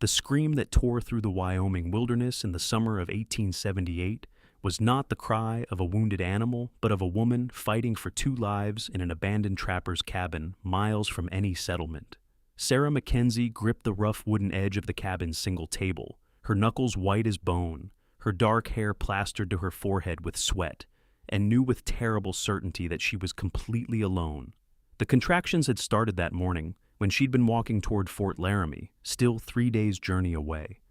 The scream that tore through the Wyoming wilderness in the summer of 1878 was not the cry of a wounded animal, but of a woman fighting for two lives in an abandoned trapper's cabin miles from any settlement. Sarah McKenzie gripped the rough wooden edge of the cabin's single table, her knuckles white as bone, her dark hair plastered to her forehead with sweat, and knew with terrible certainty that she was completely alone. The contractions had started that morning when she'd been walking toward Fort Laramie, still 3 days' journey away.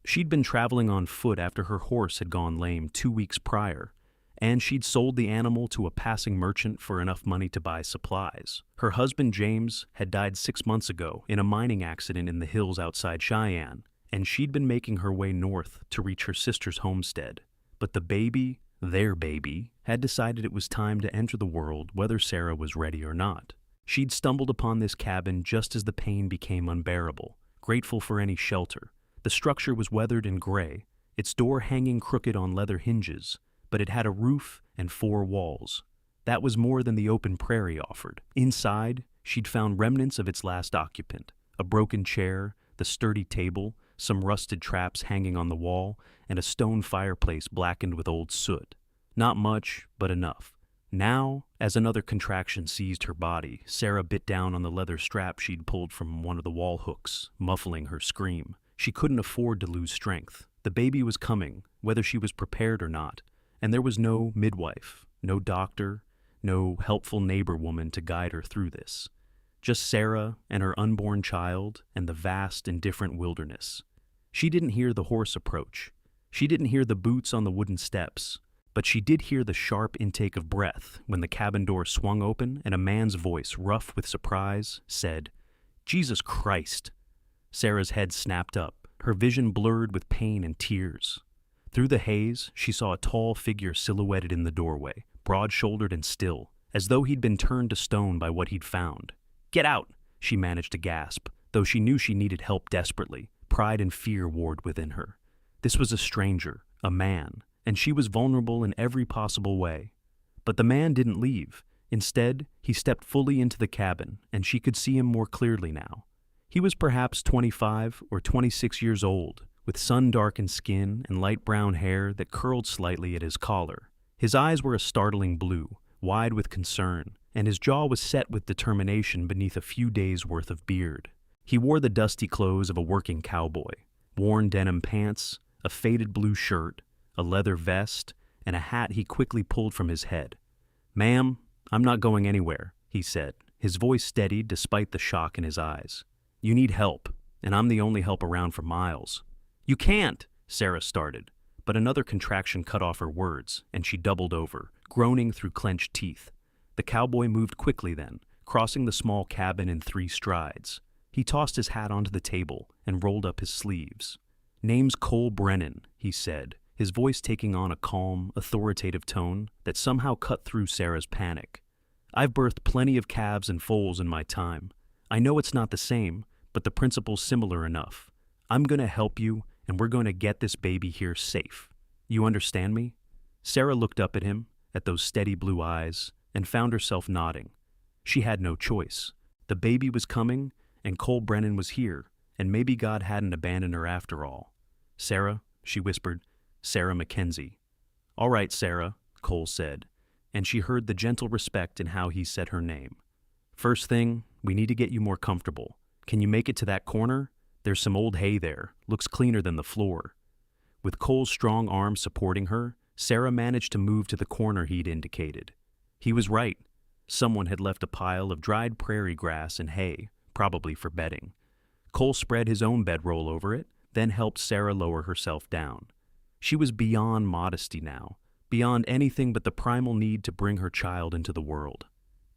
She'd been traveling on foot after her horse had gone lame 2 weeks prior, and she'd sold the animal to a passing merchant for enough money to buy supplies. Her husband, James, had died 6 months ago in a mining accident in the hills outside Cheyenne, and she'd been making her way north to reach her sister's homestead. But the baby, their baby, had decided it was time to enter the world whether Sarah was ready or not. She'd stumbled upon this cabin just as the pain became unbearable, grateful for any shelter. The structure was weathered and gray, its door hanging crooked on leather hinges, but it had a roof and 4 walls. That was more than the open prairie offered. Inside, she'd found remnants of its last occupant, a broken chair, the sturdy table, some rusted traps hanging on the wall, and a stone fireplace blackened with old soot. Not much, but enough. Now, as another contraction seized her body, Sarah bit down on the leather strap she'd pulled from one of the wall hooks, muffling her scream. She couldn't afford to lose strength. The baby was coming, whether she was prepared or not, and there was no midwife, no doctor, no helpful neighbor woman to guide her through this. Just Sarah and her unborn child and the vast, indifferent wilderness. She didn't hear the horse approach. She didn't hear the boots on the wooden steps. But she did hear the sharp intake of breath when the cabin door swung open and a man's voice, rough with surprise, said, "Jesus Christ!" Sarah's head snapped up, her vision blurred with pain and tears. Through the haze, she saw a tall figure silhouetted in the doorway, broad-shouldered and still, as though he'd been turned to stone by what he'd found. "Get out!" she managed to gasp, though she knew she needed help desperately. Pride and fear warred within her. This was a stranger, a man, and she was vulnerable in every possible way. But the man didn't leave. Instead, he stepped fully into the cabin, and she could see him more clearly now. He was perhaps 25 or 26 years old, with sun-darkened skin and light brown hair that curled slightly at his collar. His eyes were a startling blue, wide with concern, and his jaw was set with determination beneath a few days' worth of beard. He wore the dusty clothes of a working cowboy, worn denim pants, a faded blue shirt, a leather vest, and a hat he quickly pulled from his head. "Ma'am, I'm not going anywhere," he said, his voice steadied despite the shock in his eyes. "You need help, and I'm the only help around for miles." "You can't," Sarah started, but another contraction cut off her words, and she doubled over, groaning through clenched teeth. The cowboy moved quickly then, crossing the small cabin in 3 strides. He tossed his hat onto the table and rolled up his sleeves. "Name's Cole Brennan," he said, his voice taking on a calm, authoritative tone that somehow cut through Sarah's panic. "I've birthed plenty of calves and foals in my time. I know it's not the same, but the principle's similar enough. I'm going to help you, and we're going to get this baby here safe. You understand me?" Sarah looked up at him, at those steady blue eyes, and found herself nodding. She had no choice. The baby was coming, and Cole Brennan was here, and maybe God hadn't abandoned her after all. "Sarah," she whispered, "Sarah McKenzie." "All right, Sarah," Cole said, and she heard the gentle respect in how he said her name. "First thing, we need to get you more comfortable. Can you make it to that corner? There's some old hay there. Looks cleaner than the floor." With Cole's strong arm supporting her, Sarah managed to move to the corner he'd indicated. He was right. Someone had left a pile of dried prairie grass and hay, probably for bedding. Cole spread his own bedroll over it, then helped Sarah lower herself down. She was beyond modesty now, beyond anything but the primal need to bring her child into the world.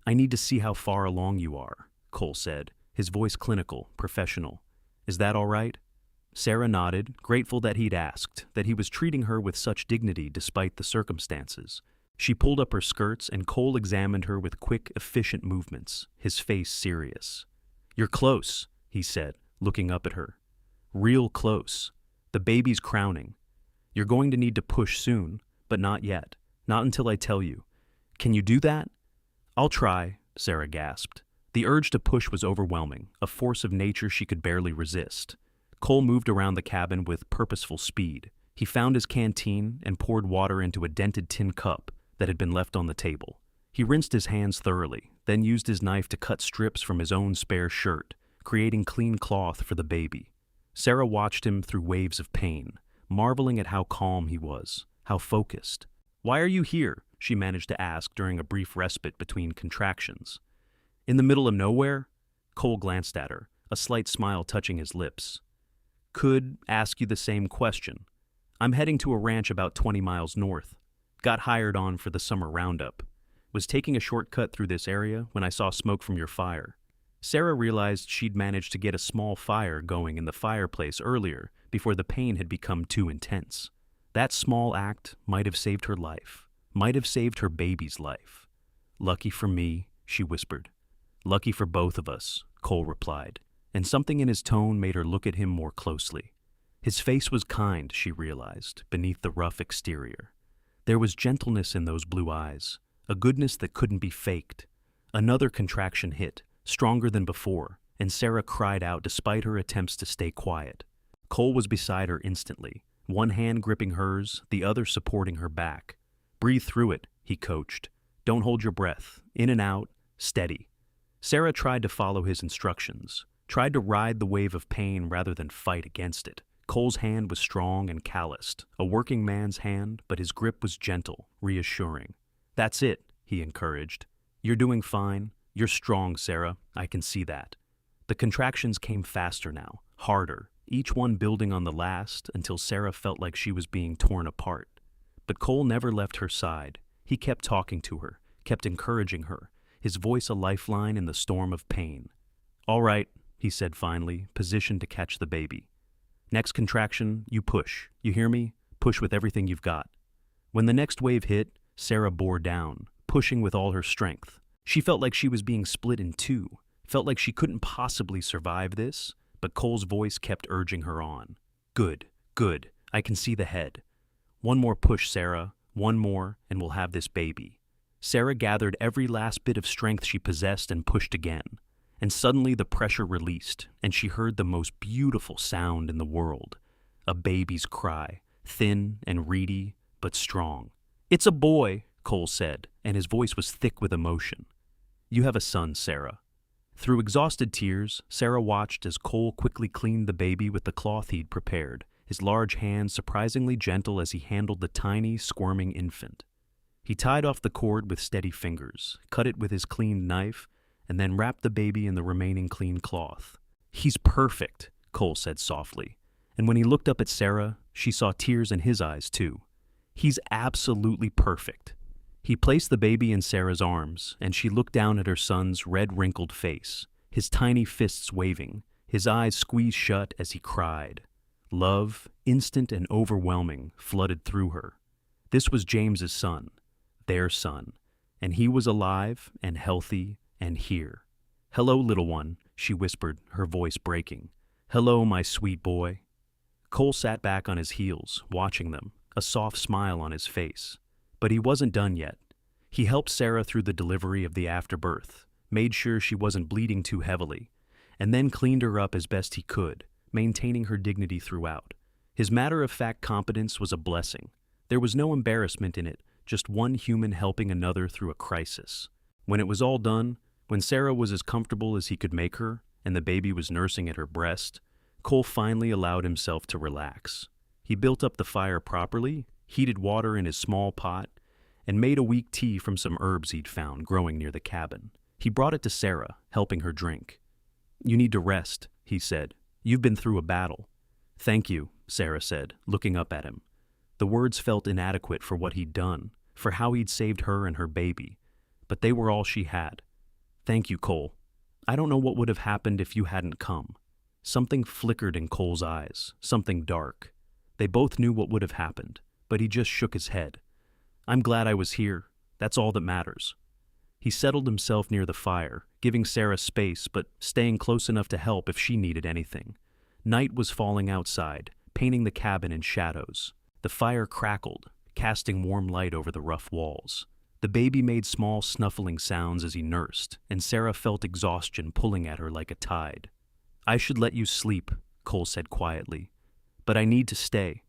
"I need to see how far along you are," Cole said, his voice clinical, professional. "Is that all right?" Sarah nodded, grateful that he'd asked, that he was treating her with such dignity despite the circumstances. She pulled up her skirts, and Cole examined her with quick, efficient movements, his face serious. "You're close," he said, looking up at her. "Real close. The baby's crowning. You're going to need to push soon, but not yet. Not until I tell you. Can you do that?" "I'll try," Sarah gasped. The urge to push was overwhelming, a force of nature she could barely resist. Cole moved around the cabin with purposeful speed. He found his canteen and poured water into a dented tin cup that had been left on the table. He rinsed his hands thoroughly, then used his knife to cut strips from his own spare shirt, creating clean cloth for the baby. Sarah watched him through waves of pain, marveling at how calm he was, how focused. "Why are you here?" she managed to ask during a brief respite between contractions. "In the middle of nowhere?" Cole glanced at her, a slight smile touching his lips. "Could ask you the same question. I'm heading to a ranch about 20 miles north. Got hired on for the summer roundup. Was taking a shortcut through this area when I saw smoke from your fire." Sarah realized she'd managed to get a small fire going in the fireplace earlier before the pain had become too intense. That small act might have saved her life, might have saved her baby's life. "Lucky for me," she whispered. "Lucky for both of us," Cole replied, and something in his tone made her look at him more closely. His face was kind, she realized, beneath the rough exterior. There was gentleness in those blue eyes, a goodness that couldn't be faked. Another contraction hit, stronger than before, and Sarah cried out despite her attempts to stay quiet. Cole was beside her instantly, one hand gripping hers, the other supporting her back. "Breathe through it," he coached. "Don't hold your breath. In and out, steady." Sarah tried to follow his instructions, tried to ride the wave of pain rather than fight against it. Cole's hand was strong and calloused, a working man's hand, but his grip was gentle, reassuring. "That's it," he encouraged. "You're doing fine. You're strong, Sarah. I can see that." The contractions came faster now, harder, each one building on the last until Sarah felt like she was being torn apart. But Cole never left her side. He kept talking to her, kept encouraging her, his voice a lifeline in the storm of pain. "All right," he said finally, positioned to catch the baby. "Next contraction, you push. You hear me? Push with everything you've got." When the next wave hit, Sarah bore down, pushing with all her strength. She felt like she was being split in two, felt like she couldn't possibly survive this, but Cole's voice kept urging her on. "Good, good. I can see the head. One more push, Sarah. One more, and we'll have this baby." Sarah gathered every last bit of strength she possessed and pushed again. And suddenly the pressure released, and she heard the most beautiful sound in the world. A baby's cry, thin and reedy, but strong. "It's a boy," Cole said, and his voice was thick with emotion. "You have a son, Sarah." Through exhausted tears, Sarah watched as Cole quickly cleaned the baby with the cloth he'd prepared, his large hands surprisingly gentle as he handled the tiny, squirming infant. He tied off the cord with steady fingers, cut it with his cleaned knife, and then wrapped the baby in the remaining clean cloth. "He's perfect," Cole said softly, and when he looked up at Sarah, she saw tears in his eyes too. "He's absolutely perfect." He placed the baby in Sarah's arms, and she looked down at her son's red, wrinkled face, his tiny fists waving, his eyes squeezed shut as he cried. Love, instant and overwhelming, flooded through her. This was James's son, their son, and he was alive and healthy and here. "Hello, little one," she whispered, her voice breaking. "Hello, my sweet boy." Cole sat back on his heels, watching them, a soft smile on his face. But he wasn't done yet. He helped Sarah through the delivery of the afterbirth, made sure she wasn't bleeding too heavily, and then cleaned her up as best he could, maintaining her dignity throughout. His matter-of-fact competence was a blessing. There was no embarrassment in it, just one human helping another through a crisis. When it was all done, when Sarah was as comfortable as he could make her, and the baby was nursing at her breast, Cole finally allowed himself to relax. He built up the fire properly, heated water in his small pot, and made a weak tea from some herbs he'd found growing near the cabin. He brought it to Sarah, helping her drink. "You need to rest," he said. "You've been through a battle." "Thank you," Sarah said, looking up at him. The words felt inadequate for what he'd done, for how he'd saved her and her baby, but they were all she had. "Thank you, Cole. I don't know what would have happened if you hadn't come." Something flickered in Cole's eyes, something dark. They both knew what would have happened, but he just shook his head. "I'm glad I was here. That's all that matters." He settled himself near the fire, giving Sarah space but staying close enough to help if she needed anything. Night was falling outside, painting the cabin in shadows. The fire crackled, casting warm light over the rough walls. The baby made small snuffling sounds as he nursed, and Sarah felt exhaustion pulling at her like a tide. "I should let you sleep," Cole said quietly. "But I need to stay.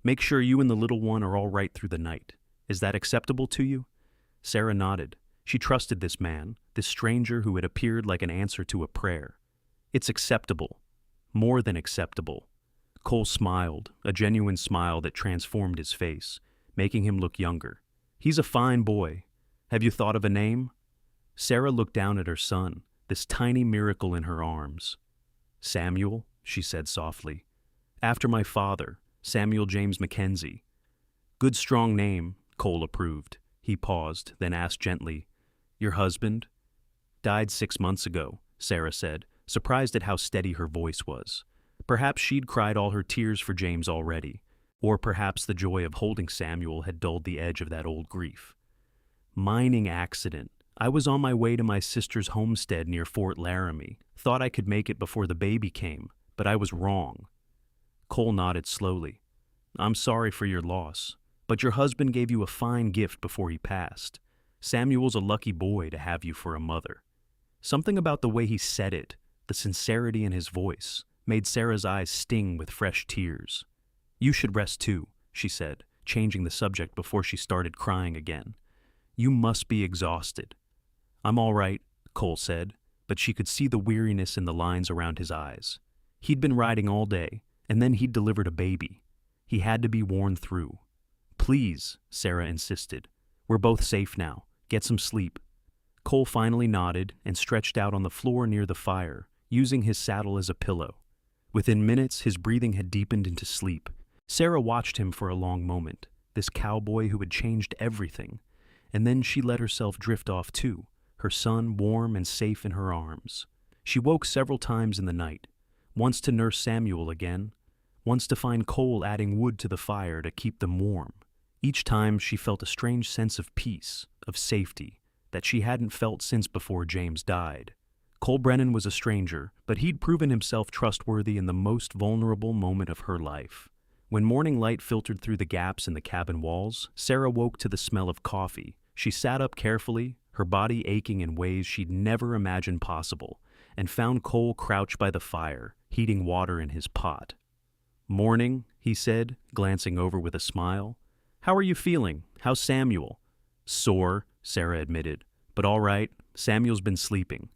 Make sure you and the little one are all right through the night. Is that acceptable to you?" Sarah nodded. She trusted this man, this stranger who had appeared like an answer to a prayer. "It's acceptable. More than acceptable." Cole smiled, a genuine smile that transformed his face, making him look younger. "He's a fine boy. Have you thought of a name?" Sarah looked down at her son, this tiny miracle in her arms. "Samuel," she said softly. "After my father, Samuel James McKenzie." "Good strong name," Cole approved. He paused, then asked gently, "Your husband?" "Died 6 months ago," Sarah said, surprised at how steady her voice was. Perhaps she'd cried all her tears for James already, or perhaps the joy of holding Samuel had dulled the edge of that old grief. "Mining accident. I was on my way to my sister's homestead near Fort Laramie. Thought I could make it before the baby came, but I was wrong." Cole nodded slowly. "I'm sorry for your loss, but your husband gave you a fine gift before he passed. Samuel's a lucky boy to have you for a mother." Something about the way he said it, the sincerity in his voice, made Sarah's eyes sting with fresh tears. "You should rest too," she said, changing the subject before she started crying again. "You must be exhausted." "I'm all right," Cole said, but she could see the weariness in the lines around his eyes. He'd been riding all day, and then he'd delivered a baby. He had to be worn through. "Please," Sarah insisted. "We're both safe now. Get some sleep." Cole finally nodded and stretched out on the floor near the fire, using his saddle as a pillow. Within minutes, his breathing had deepened into sleep. Sarah watched him for a long moment, this cowboy who had changed everything, and then she let herself drift off too, her son warm and safe in her arms. She woke several times in the night, once to nurse Samuel again, once to find Cole adding wood to the fire to keep them warm. Each time she felt a strange sense of peace, of safety, that she hadn't felt since before James died. Cole Brennan was a stranger, but he'd proven himself trustworthy in the most vulnerable moment of her life. When morning light filtered through the gaps in the cabin walls, Sarah woke to the smell of coffee. She sat up carefully, her body aching in ways she'd never imagined possible, and found Cole crouched by the fire, heating water in his pot. "Morning," he said, glancing over with a smile. "How are you feeling? How's Samuel?" "Sore," Sarah admitted, "but all right. Samuel's been sleeping."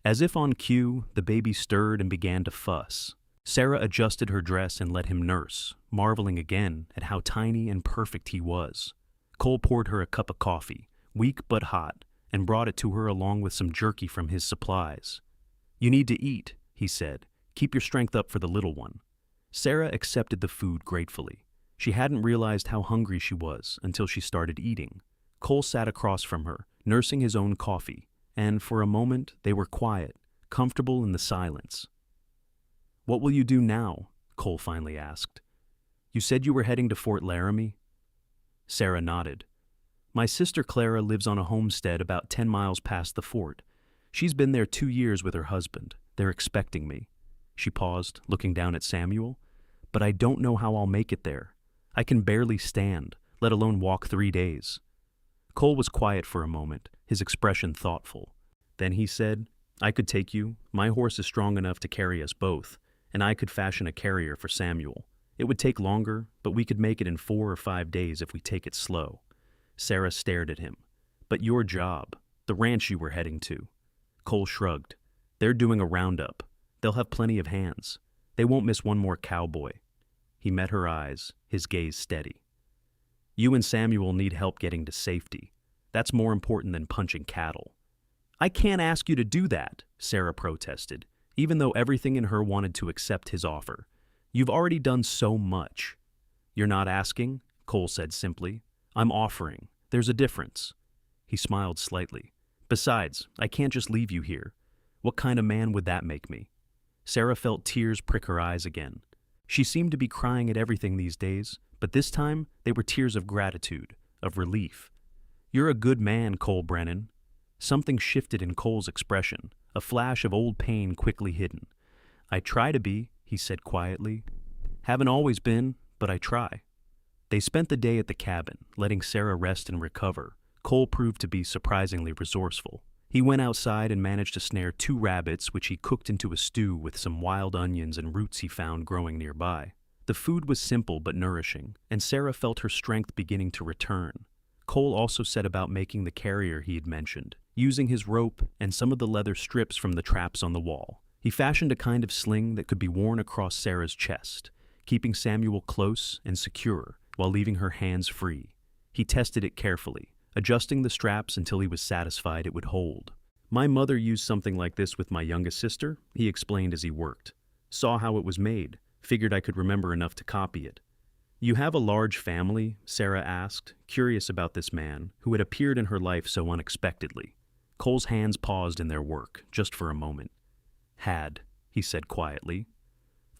As if on cue, the baby stirred and began to fuss. Sarah adjusted her dress and let him nurse, marveling again at how tiny and perfect he was. Cole poured her a cup of coffee, weak but hot, and brought it to her along with some jerky from his supplies. "You need to eat," he said. "Keep your strength up for the little one." Sarah accepted the food gratefully. She hadn't realized how hungry she was until she started eating. Cole sat across from her, nursing his own coffee, and for a moment they were quiet, comfortable in the silence. "What will you do now?" Cole finally asked. "You said you were heading to Fort Laramie?" Sarah nodded. "My sister Clara lives on a homestead about 10 miles past the fort. She's been there 2 years with her husband. They're expecting me." She paused, looking down at Samuel. "But I don't know how I'll make it there. I can barely stand, let alone walk 3 days." Cole was quiet for a moment, his expression thoughtful. Then he said, "I could take you. My horse is strong enough to carry us both, and I could fashion a carrier for Samuel. It would take longer, but we could make it in 4 or 5 days if we take it slow." Sarah stared at him. "But your job, the ranch you were heading to?" Cole shrugged. "They're doing a roundup. They'll have plenty of hands. They won't miss one more cowboy." He met her eyes, his gaze steady. "You and Samuel need help getting to safety. That's more important than punching cattle." "I can't ask you to do that," Sarah protested, even though everything in her wanted to accept his offer. "You've already done so much." "You're not asking," Cole said simply. "I'm offering. There's a difference." He smiled slightly. "Besides, I can't just leave you here. What kind of man would that make me?" Sarah felt tears prick her eyes again. She seemed to be crying at everything these days, but this time they were tears of gratitude, of relief. "You're a good man, Cole Brennan." Something shifted in Cole's expression, a flash of old pain quickly hidden. "I try to be," he said quietly. "Haven't always been, but I try." They spent the day at the cabin, letting Sarah rest and recover. Cole proved to be surprisingly resourceful. He went outside and managed to snare 2 rabbits, which he cooked into a stew with some wild onions and roots he found growing nearby. The food was simple but nourishing, and Sarah felt her strength beginning to return. Cole also set about making the carrier he had mentioned, using his rope and some of the leather strips from the traps on the wall. He fashioned a kind of sling that could be worn across Sarah's chest, keeping Samuel close and secure while leaving her hands free. He tested it carefully, adjusting the straps until he was satisfied it would hold. "My mother used something like this with my youngest sister," he explained as he worked. "Saw how it was made, figured I could remember enough to copy it." "You have a large family?" Sarah asked, curious about this man who had appeared in her life so unexpectedly. Cole's hands paused in their work, just for a moment. "Had," he said quietly.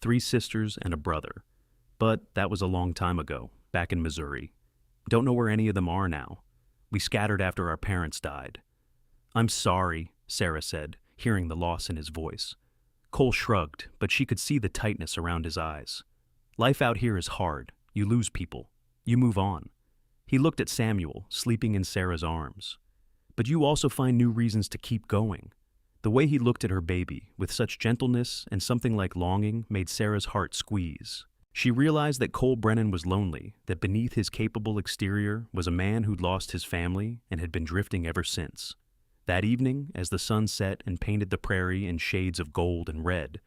3 sisters and a brother. But that was a long time ago, back in Missouri. Don't know where any of them are now. We scattered after our parents died." "I'm sorry," Sarah said, hearing the loss in his voice. Cole shrugged, but she could see the tightness around his eyes. "Life out here is hard. You lose people. You move on." He looked at Samuel, sleeping in Sarah's arms. "But you also find new reasons to keep going." The way he looked at her baby, with such gentleness and something like longing, made Sarah's heart squeeze. She realized that Cole Brennan was lonely, that beneath his capable exterior was a man who'd lost his family and had been drifting ever since. That evening, as the sun set and painted the prairie in shades of gold and red,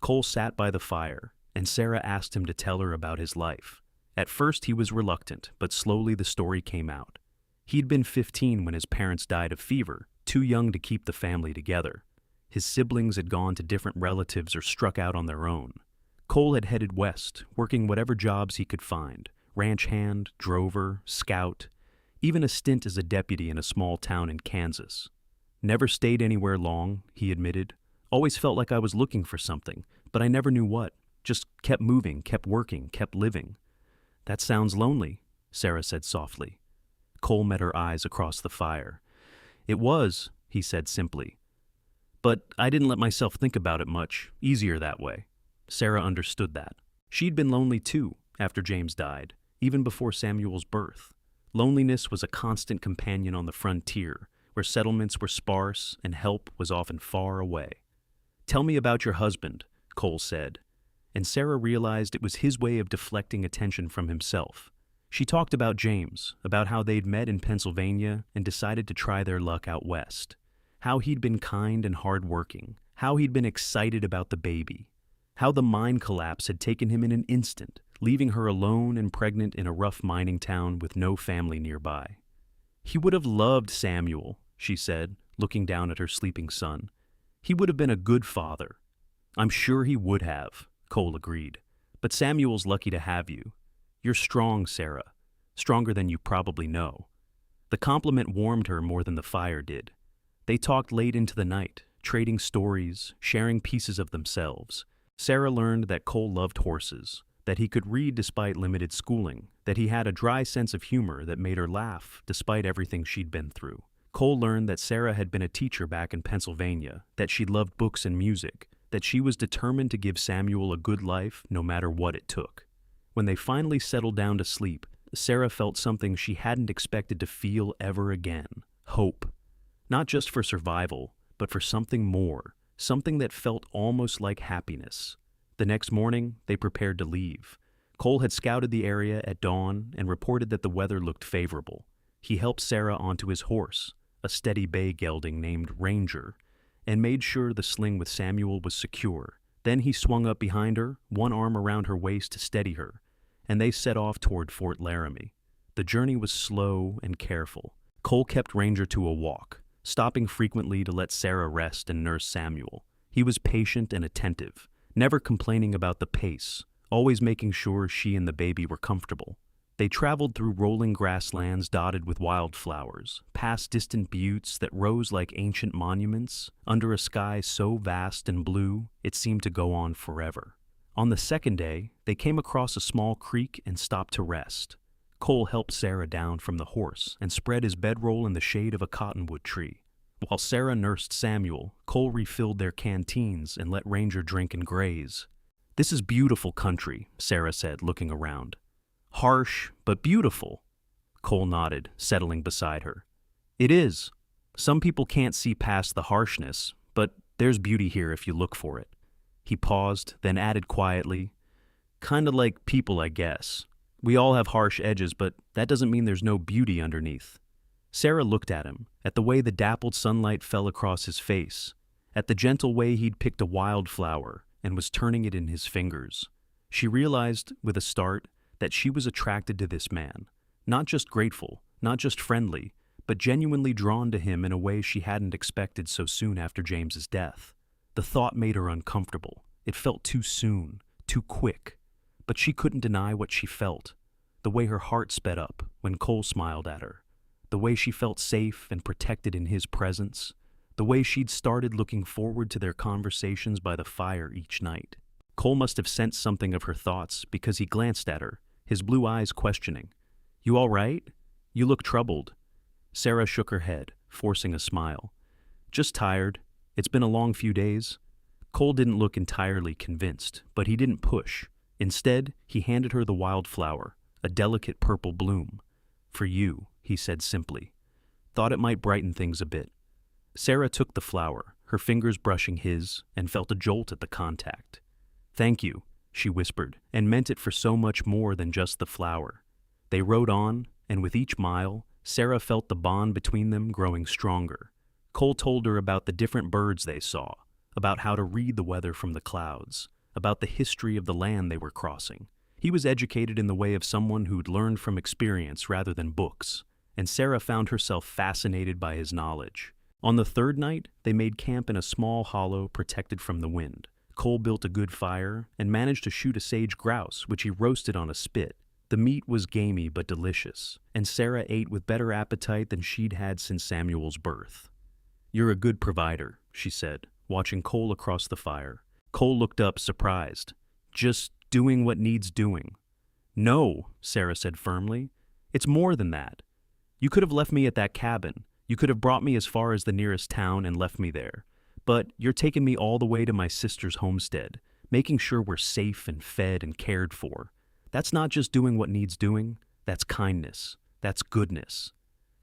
Cole sat by the fire, and Sarah asked him to tell her about his life. At first he was reluctant, but slowly the story came out. He'd been 15 when his parents died of fever, too young to keep the family together. His siblings had gone to different relatives or struck out on their own. Cole had headed west, working whatever jobs he could find: ranch hand, drover, scout, even a stint as a deputy in a small town in Kansas. "Never stayed anywhere long," he admitted. "Always felt like I was looking for something, but I never knew what. Just kept moving, kept working, kept living." "That sounds lonely," Sarah said softly. Cole met her eyes across the fire. "It was," he said simply. "But I didn't let myself think about it much. Easier that way." Sarah understood that. She'd been lonely too, after James died, even before Samuel's birth. Loneliness was a constant companion on the frontier, where settlements were sparse and help was often far away. "Tell me about your husband," Cole said, and Sarah realized it was his way of deflecting attention from himself. She talked about James, about how they'd met in Pennsylvania and decided to try their luck out west, how he'd been kind and hardworking, how he'd been excited about the baby, how the mine collapse had taken him in an instant, leaving her alone and pregnant in a rough mining town with no family nearby. "He would have loved Samuel," she said, looking down at her sleeping son. "He would have been a good father." "I'm sure he would have," Cole agreed. "But Samuel's lucky to have you. You're strong, Sarah. Stronger than you probably know." The compliment warmed her more than the fire did. They talked late into the night, trading stories, sharing pieces of themselves. Sarah learned that Cole loved horses, that he could read despite limited schooling, that he had a dry sense of humor that made her laugh despite everything she'd been through. Cole learned that Sarah had been a teacher back in Pennsylvania, that she loved books and music, that she was determined to give Samuel a good life no matter what it took. When they finally settled down to sleep, Sarah felt something she hadn't expected to feel ever again: hope. Not just for survival, but for something more, something that felt almost like happiness. The next morning, they prepared to leave. Cole had scouted the area at dawn and reported that the weather looked favorable. He helped Sarah onto his horse, a steady bay gelding named Ranger, and made sure the sling with Samuel was secure. Then he swung up behind her, one arm around her waist to steady her, and they set off toward Fort Laramie. The journey was slow and careful. Cole kept Ranger to a walk, stopping frequently to let Sarah rest and nurse Samuel. He was patient and attentive, never complaining about the pace, always making sure she and the baby were comfortable. They traveled through rolling grasslands dotted with wildflowers, past distant buttes that rose like ancient monuments, under a sky so vast and blue it seemed to go on forever. On the second day, they came across a small creek and stopped to rest. Cole helped Sarah down from the horse and spread his bedroll in the shade of a cottonwood tree. While Sarah nursed Samuel, Cole refilled their canteens and let Ranger drink and graze. "This is beautiful country," Sarah said, looking around. "Harsh, but beautiful." Cole nodded, settling beside her. "It is." Some people can't see past the harshness, but there's beauty here if you look for it. He paused, then added quietly, "Kinda like people, I guess. We all have harsh edges, but that doesn't mean there's no beauty underneath." Sarah looked at him, at the way the dappled sunlight fell across his face, at the gentle way he'd picked a wildflower and was turning it in his fingers. She realized, with a start, that she was attracted to this man, not just grateful, not just friendly, but genuinely drawn to him in a way she hadn't expected so soon after James's death. The thought made her uncomfortable. It felt too soon, too quick. But she couldn't deny what she felt, the way her heart sped up when Cole smiled at her, the way she felt safe and protected in his presence, the way she'd started looking forward to their conversations by the fire each night. Cole must have sensed something of her thoughts because he glanced at her, his blue eyes questioning. "You all right? You look troubled." Sarah shook her head, forcing a smile. "Just tired. It's been a long few days." Cole didn't look entirely convinced, but he didn't push. Instead, he handed her the wildflower, a delicate purple bloom. "For you," he said simply. "Thought it might brighten things a bit." Sarah took the flower, her fingers brushing his, and felt a jolt at the contact. "Thank you," she whispered, and meant it for so much more than just the flower. They rode on, and with each mile, Sarah felt the bond between them growing stronger. Cole told her about the different birds they saw, about how to read the weather from the clouds, about the history of the land they were crossing. He was educated in the way of someone who'd learned from experience rather than books, and Sarah found herself fascinated by his knowledge. On the third night, they made camp in a small hollow protected from the wind. Cole built a good fire and managed to shoot a sage grouse, which he roasted on a spit. The meat was gamey but delicious, and Sarah ate with better appetite than she'd had since Samuel's birth. "You're a good provider," she said, watching Cole across the fire. Cole looked up, surprised. "Just doing what needs doing." "No," Sarah said firmly. "It's more than that. You could have left me at that cabin. You could have brought me as far as the nearest town and left me there. But you're taking me all the way to my sister's homestead, making sure we're safe and fed and cared for. That's not just doing what needs doing. That's kindness. That's goodness."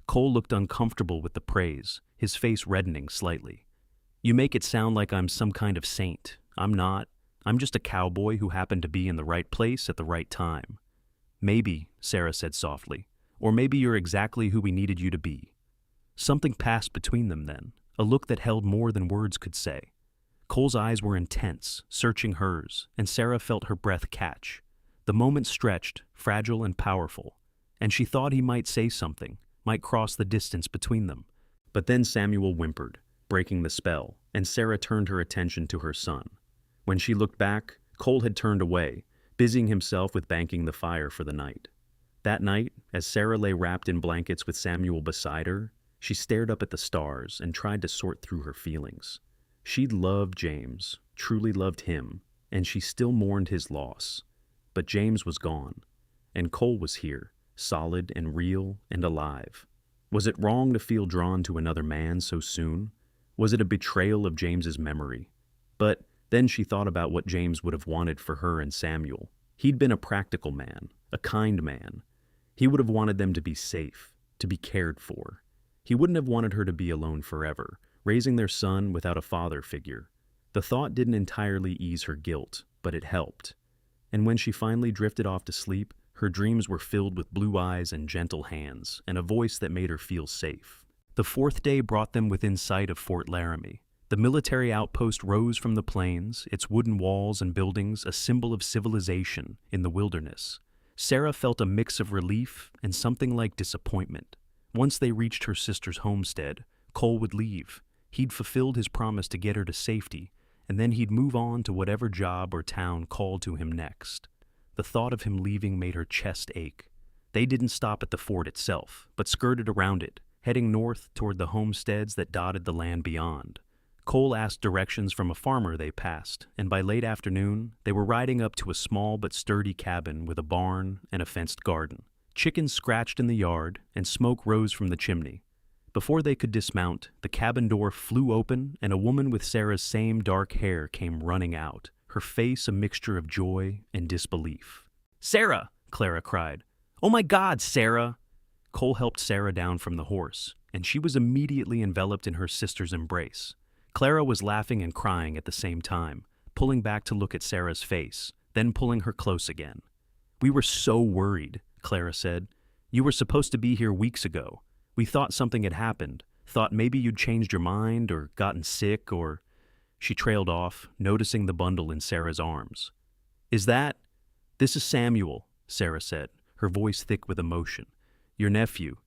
Cole looked uncomfortable with the praise, his face reddening slightly. "You make it sound like I'm some kind of saint. I'm not. I'm just a cowboy who happened to be in the right place at the right time." "Maybe," Sarah said softly, "or maybe you're exactly who we needed you to be." Something passed between them then, a look that held more than words could say. Cole's eyes were intense, searching hers, and Sarah felt her breath catch. The moment stretched, fragile and powerful, and she thought he might say something, might cross the distance between them. But then Samuel whimpered, breaking the spell, and Sarah turned her attention to her son. When she looked back, Cole had turned away, busying himself with banking the fire for the night. That night, as Sarah lay wrapped in blankets with Samuel beside her, she stared up at the stars and tried to sort through her feelings. She'd loved James, truly loved him, and she still mourned his loss. But James was gone, and Cole was here, solid and real and alive. Was it wrong to feel drawn to another man so soon? Was it a betrayal of James's memory? But then she thought about what James would have wanted for her and Samuel. He'd been a practical man, a kind man. He would have wanted them to be safe, to be cared for. He wouldn't have wanted her to be alone forever, raising their son without a father figure. The thought didn't entirely ease her guilt, but it helped. And when she finally drifted off to sleep, her dreams were filled with blue eyes and gentle hands, and a voice that made her feel safe. The fourth day brought them within sight of Fort Laramie. The military outpost rose from the plains, its wooden walls and buildings a symbol of civilization in the wilderness. Sarah felt a mix of relief and something like disappointment. Once they reached her sister's homestead, Cole would leave. He'd fulfilled his promise to get her to safety, and then he'd move on to whatever job or town called to him next. The thought of him leaving made her chest ache. They didn't stop at the fort itself, but skirted around it, heading north toward the homesteads that dotted the land beyond. Cole asked directions from a farmer they passed, and by late afternoon, they were riding up to a small but sturdy cabin with a barn and a fenced garden. Chickens scratched in the yard, and smoke rose from the chimney. Before they could dismount, the cabin door flew open, and a woman with Sarah's same dark hair came running out, her face a mixture of joy and disbelief. "Sarah!" Clara cried. "Oh my God, Sarah!" Cole helped Sarah down from the horse. and she was immediately enveloped in her sister's embrace. Clara was laughing and crying at the same time, pulling back to look at Sarah's face, then pulling her close again. "We were so worried," Clara said. "You were supposed to be here weeks ago. We thought something had happened, thought maybe you'd changed your mind or gotten sick or—" She trailed off, noticing the bundle in Sarah's arms. "Is that—" "This is Samuel," Sarah said, her voice thick with emotion. "Your nephew.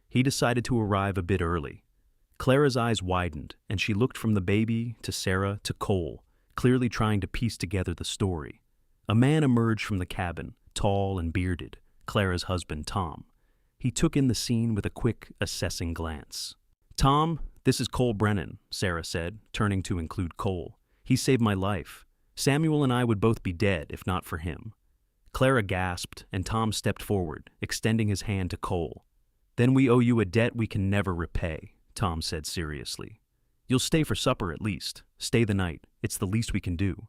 He decided to arrive a bit early." Clara's eyes widened, and she looked from the baby to Sarah to Cole, clearly trying to piece together the story. A man emerged from the cabin, tall and bearded, Clara's husband, Tom. He took in the scene with a quick, assessing glance. "Tom, this is Cole Brennan," Sarah said, turning to include Cole. "He saved my life. Samuel and I would both be dead if not for him." Clara gasped, and Tom stepped forward, extending his hand to Cole. "Then we owe you a debt we can never repay," Tom said seriously. "You'll stay for supper at least. Stay the night. It's the least we can do."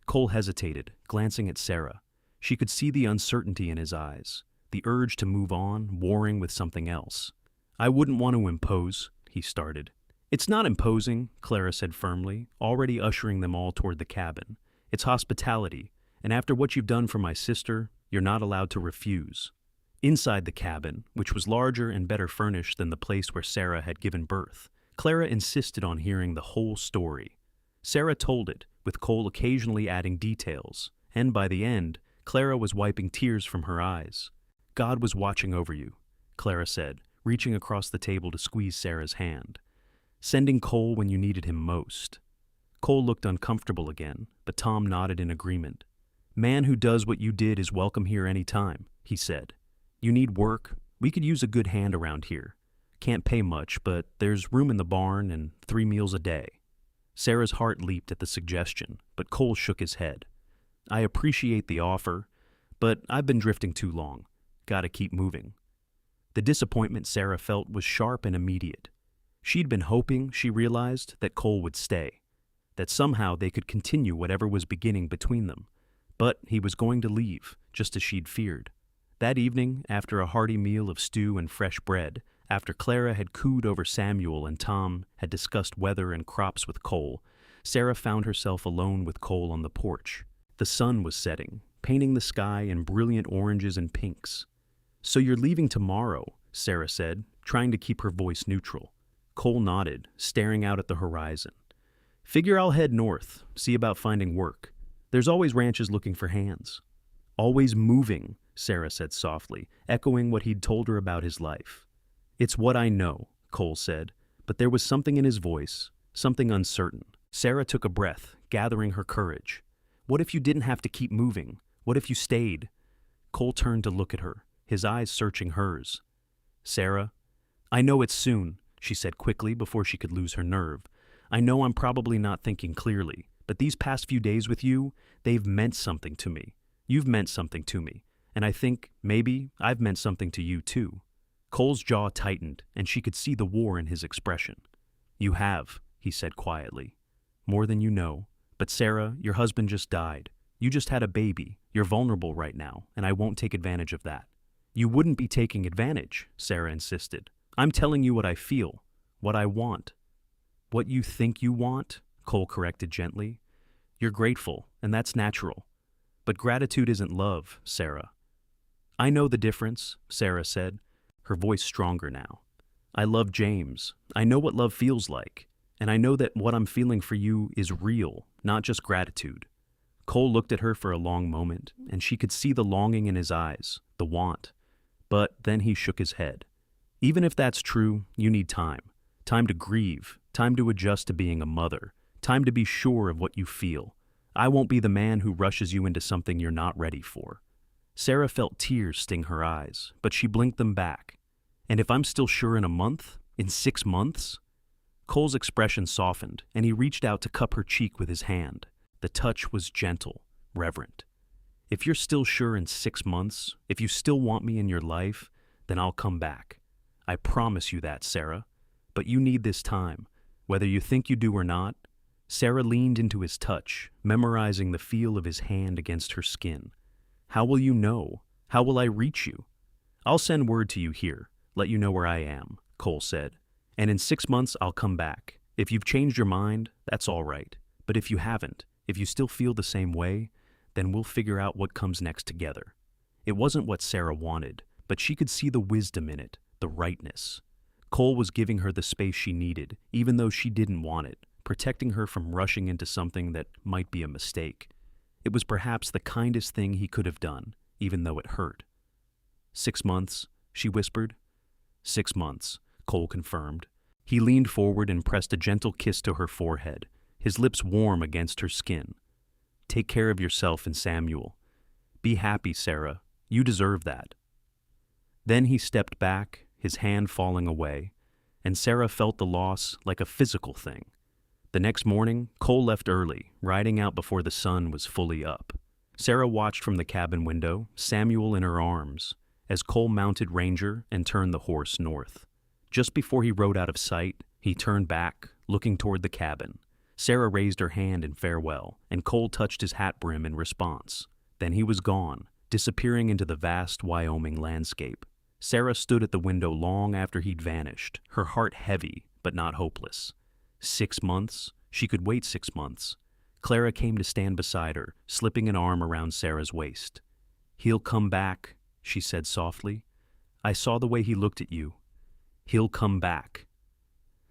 Cole hesitated, glancing at Sarah. She could see the uncertainty in his eyes, the urge to move on, warring with something else. "I wouldn't want to impose," he started. "It's not imposing," Clara said firmly, already ushering them all toward the cabin. "It's hospitality, and after what you've done for my sister, you're not allowed to refuse." Inside the cabin, which was larger and better furnished than the place where Sarah had given birth, Clara insisted on hearing the whole story. Sarah told it, with Cole occasionally adding details, and by the end, Clara was wiping tears from her eyes. "God was watching over you," Clara said, reaching across the table to squeeze Sarah's hand. "Sending Cole when you needed him most." Cole looked uncomfortable again, but Tom nodded in agreement. "Man who does what you did is welcome here any time," he said. "You need work? We could use a good hand around here. Can't pay much, but there's room in the barn and 3 meals a day." Sarah's heart leaped at the suggestion, but Cole shook his head. "I appreciate the offer, but I've been drifting too long. Gotta keep moving." The disappointment Sarah felt was sharp and immediate. She'd been hoping, she realized, that Cole would stay, that somehow they could continue whatever was beginning between them. But he was going to leave, just as she'd feared. That evening, after a hearty meal of stew and fresh bread, after Clara had cooed over Samuel and Tom had discussed weather and crops with Cole, Sarah found herself alone with Cole on the porch. The sun was setting, painting the sky in brilliant oranges and pinks. "So you're leaving tomorrow," Sarah said, trying to keep her voice neutral. Cole nodded, staring out at the horizon. "Figure I'll head north, see about finding work. There's always ranches looking for hands." "Always moving," Sarah said softly, echoing what he'd told her about his life. "It's what I know," Cole said, but there was something in his voice, something uncertain. Sarah took a breath, gathering her courage. "What if you didn't have to keep moving? What if you stayed?" Cole turned to look at her, his eyes searching hers. "Sarah, I know it's soon," she said quickly before she could lose her nerve. "I know I'm probably not thinking clearly, but these past few days with you, they've meant something to me. You've meant something to me, and I think, maybe, I've meant something to you too." Cole's jaw tightened, and she could see the war in his expression. "You have," he said quietly. "More than you know. But Sarah, your husband just died. You just had a baby. You're vulnerable right now, and I won't take advantage of that." "You wouldn't be taking advantage," Sarah insisted. "I'm telling you what I feel, what I want." "What you think you want," Cole corrected gently. "You're grateful, and that's natural. But gratitude isn't love, Sarah." "I know the difference," Sarah said, her voice stronger now. "I love James. I know what love feels like, and I know that what I'm feeling for you is real, not just gratitude." Cole looked at her for a long moment, and she could see the longing in his eyes, the want. But then he shook his head. "Even if that's true, you need time. Time to grieve, time to adjust to being a mother, time to be sure of what you feel. I won't be the man who rushes you into something you're not ready for." Sarah felt tears sting her eyes, but she blinked them back. "And if I'm still sure in a month? In 6 months?" Cole's expression softened, and he reached out to cup her cheek with his hand. The touch was gentle, reverent. "If you're still sure in 6 months, if you still want me in your life, then I'll come back. I promise you that, Sarah. But you need this time, whether you think you do or not." Sarah leaned into his touch, memorizing the feel of his hand against her skin. "How will you know? How will I reach you?" "I'll send word to you here, let you know where I am," Cole said. And in 6 months, I'll come back. If you've changed your mind, that's all right. But if you haven't, if you still feel the same way, then we'll figure out what comes next together. It wasn't what Sarah wanted, but she could see the wisdom in it, the rightness. Cole was giving her the space she needed, even though she didn't want it, protecting her from rushing into something that might be a mistake. It was perhaps the kindest thing he could have done, even though it hurt. 6 months, she whispered. 6 months, Cole confirmed. He leaned forward and pressed a gentle kiss to her forehead, his lips warm against her skin. Take care of yourself and Samuel. Be happy, Sarah. You deserve that. Then he stepped back, his hand falling away, and Sarah felt the loss like a physical thing. The next morning, Cole left early, riding out before the sun was fully up. Sarah watched from the cabin window, Samuel in her arms, as Cole mounted Ranger and turned the horse north. Just before he rode out of sight, he turned back, looking toward the cabin. Sarah raised her hand in farewell, and Cole touched his hat brim in response. Then he was gone, disappearing into the vast Wyoming landscape. Sarah stood at the window long after he'd vanished, her heart heavy but not hopeless. 6 months? She could wait 6 months. Clara came to stand beside her, slipping an arm around Sarah's waist. He'll come back, she said softly. I saw the way he looked at you. He'll come back.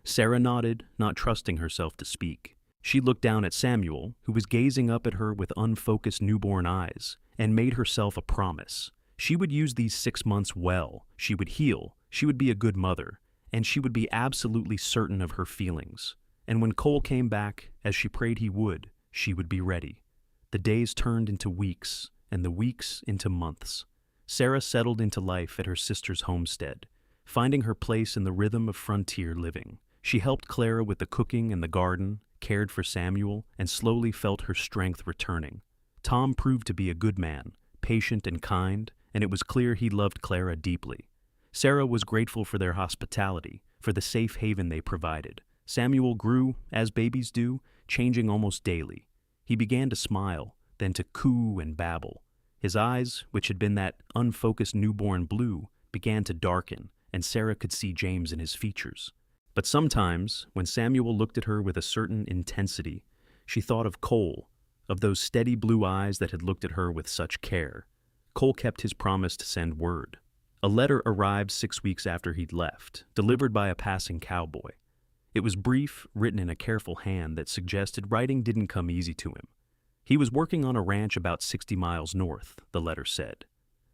Sarah nodded, not trusting herself to speak. She looked down at Samuel, who was gazing up at her with unfocused newborn eyes, and made herself a promise. She would use these 6 months well, she would heal, she would be a good mother, and she would be absolutely certain of her feelings. And when Cole came back, as she prayed he would, she would be ready. The days turned into weeks, and the weeks into months. Sarah settled into life at her sister's homestead, finding her place in the rhythm of frontier living. She helped Clara with the cooking and the garden, cared for Samuel, and slowly felt her strength returning. Tom proved to be a good man, patient and kind, and it was clear he loved Clara deeply. Sarah was grateful for their hospitality, for the safe haven they provided. Samuel grew, as babies do, changing almost daily. He began to smile, then to coo and babble. His eyes, which had been that unfocused newborn blue, began to darken, and Sarah could see James in his features. But sometimes, when Samuel looked at her with a certain intensity, she thought of Cole, of those steady blue eyes that had looked at her with such care. Cole kept his promise to send word. A letter arrived 6 weeks after he'd left, delivered by a passing cowboy. It was brief, written in a careful hand that suggested writing didn't come easy to him. He was working on a ranch about 60 miles north, the letter said.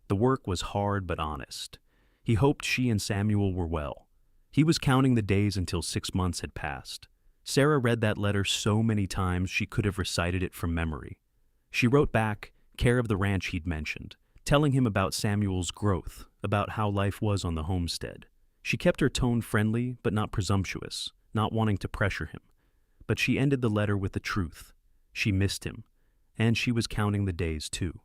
The work was hard but honest. He hoped she and Samuel were well. He was counting the days until 6 months had passed. Sarah read that letter so many times she could have recited it from memory. She wrote back, care of the ranch he'd mentioned, telling him about Samuel's growth, about how life was on the homestead. She kept her tone friendly but not presumptuous, not wanting to pressure him. But she ended the letter with the truth. She missed him, and she was counting the days too.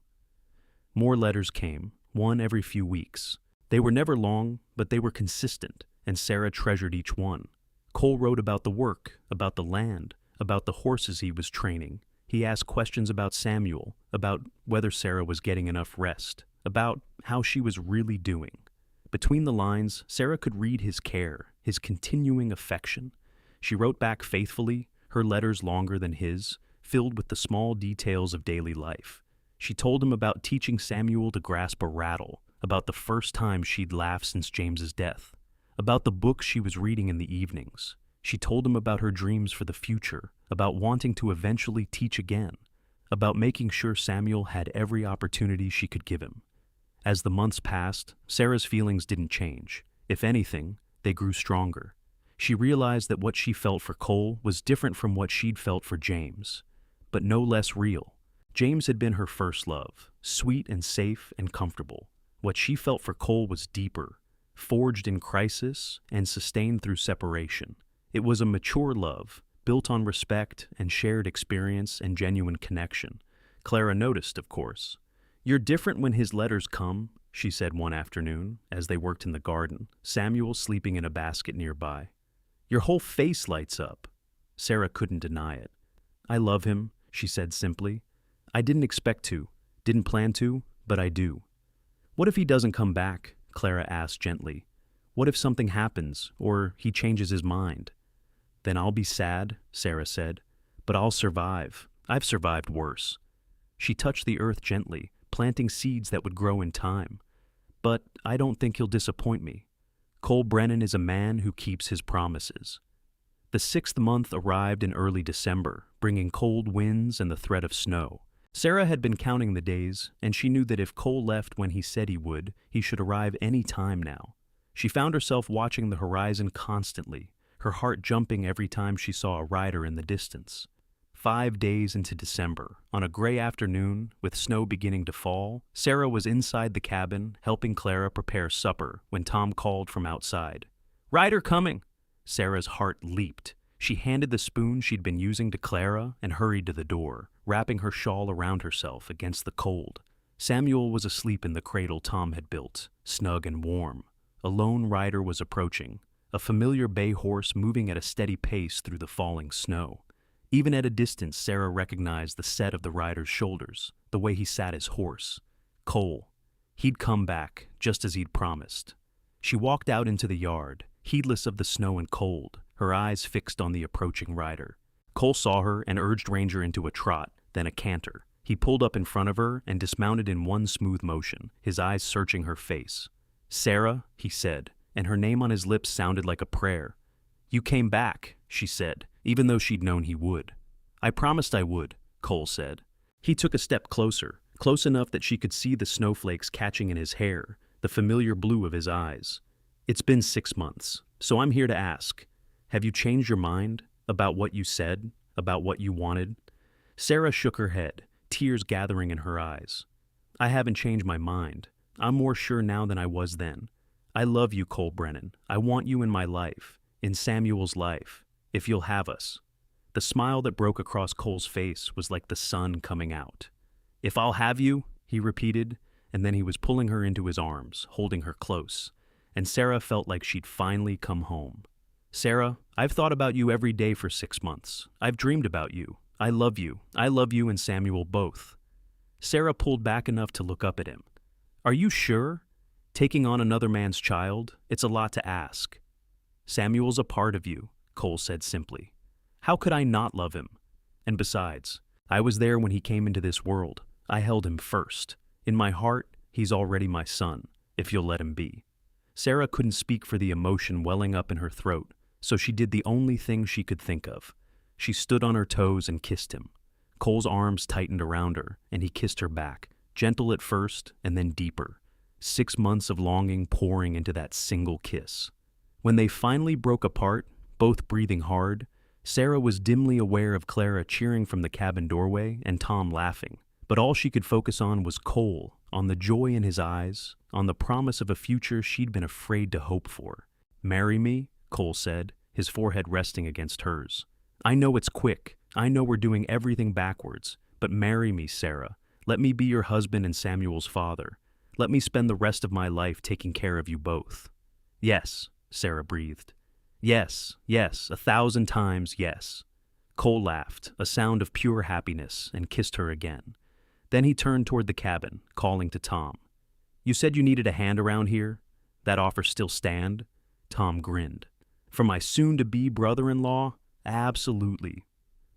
More letters came, one every few weeks. They were never long, but they were consistent, and Sarah treasured each one. Cole wrote about the work, about the land, about the horses he was training. He asked questions about Samuel, about whether Sarah was getting enough rest, about how she was really doing. Between the lines, Sarah could read his care, his continuing affection. She wrote back faithfully, her letters longer than his, filled with the small details of daily life. She told him about teaching Samuel to grasp a rattle, about the first time she'd laughed since James's death, about the books she was reading in the evenings. She told him about her dreams for the future, about wanting to eventually teach again, about making sure Samuel had every opportunity she could give him. As the months passed, Sarah's feelings didn't change. If anything, they grew stronger. She realized that what she felt for Cole was different from what she'd felt for James, but no less real. James had been her first love, sweet and safe and comfortable. What she felt for Cole was deeper, forged in crisis and sustained through separation. It was a mature love, built on respect and shared experience and genuine connection. Clara noticed, of course. You're different when his letters come, she said one afternoon, as they worked in the garden, Samuel sleeping in a basket nearby. Your whole face lights up. Sarah couldn't deny it. I love him, she said simply. I didn't expect to, didn't plan to, but I do. What if he doesn't come back? Clara asked gently. What if something happens, or he changes his mind? Then I'll be sad, Sarah said, but I'll survive. I've survived worse. She touched the earth gently, planting seeds that would grow in time. But I don't think he'll disappoint me. Cole Brennan is a man who keeps his promises. The 6th month arrived in early December, bringing cold winds and the threat of snow. Sarah had been counting the days, and she knew that if Cole left when he said he would, he should arrive any time now. She found herself watching the horizon constantly, her heart jumping every time she saw a rider in the distance. 5 days into December, on a gray afternoon, with snow beginning to fall, Sarah was inside the cabin, helping Clara prepare supper, when Tom called from outside. "Rider coming!" Sarah's heart leaped. She handed the spoon she'd been using to Clara and hurried to the door, wrapping her shawl around herself against the cold. Samuel was asleep in the cradle Tom had built, snug and warm. A lone rider was approaching, a familiar bay horse moving at a steady pace through the falling snow. Even at a distance, Sarah recognized the set of the rider's shoulders, the way he sat his horse. Cole. He'd come back, just as he'd promised. She walked out into the yard, heedless of the snow and cold, her eyes fixed on the approaching rider. Cole saw her and urged Ranger into a trot, then a canter. He pulled up in front of her and dismounted in one smooth motion, his eyes searching her face. "Sarah," he said, and her name on his lips sounded like a prayer. "You came back," she said, even though she'd known he would. "I promised I would," Cole said. He took a step closer, close enough that she could see the snowflakes catching in his hair, the familiar blue of his eyes. "It's been 6 months, so I'm here to ask, have you changed your mind about what you said, about what you wanted?" Sarah shook her head, tears gathering in her eyes. "I haven't changed my mind. I'm more sure now than I was then. I love you, Cole Brennan. I want you in my life, in Samuel's life, if you'll have us." The smile that broke across Cole's face was like the sun coming out. "If I'll have you," he repeated, and then he was pulling her into his arms, holding her close, and Sarah felt like she'd finally come home. "Sarah, I've thought about you every day for 6 months. I've dreamed about you. I love you. I love you and Samuel both." Sarah pulled back enough to look up at him. "Are you sure? Taking on another man's child, it's a lot to ask." "Samuel's a part of you," Cole said simply. "How could I not love him? And besides, I was there when he came into this world. I held him first. In my heart, he's already my son, if you'll let him be." Sarah couldn't speak for the emotion welling up in her throat, so she did the only thing she could think of. She stood on her toes and kissed him. Cole's arms tightened around her, and he kissed her back, gentle at first and then deeper. 6 months of longing pouring into that single kiss. When they finally broke apart, both breathing hard, Sarah was dimly aware of Clara cheering from the cabin doorway and Tom laughing. But all she could focus on was Cole, on the joy in his eyes, on the promise of a future she'd been afraid to hope for. "Marry me?" Cole said, his forehead resting against hers. "I know it's quick. I know we're doing everything backwards. But marry me, Sarah. Let me be your husband and Samuel's father. Let me spend the rest of my life taking care of you both." "Yes," Sarah breathed. "Yes, yes, 1,000 times yes." Cole laughed, a sound of pure happiness, and kissed her again. Then he turned toward the cabin, calling to Tom. "You said you needed a hand around here? That offer still stand?" Tom grinned. "For my soon-to-be brother-in-law? Absolutely."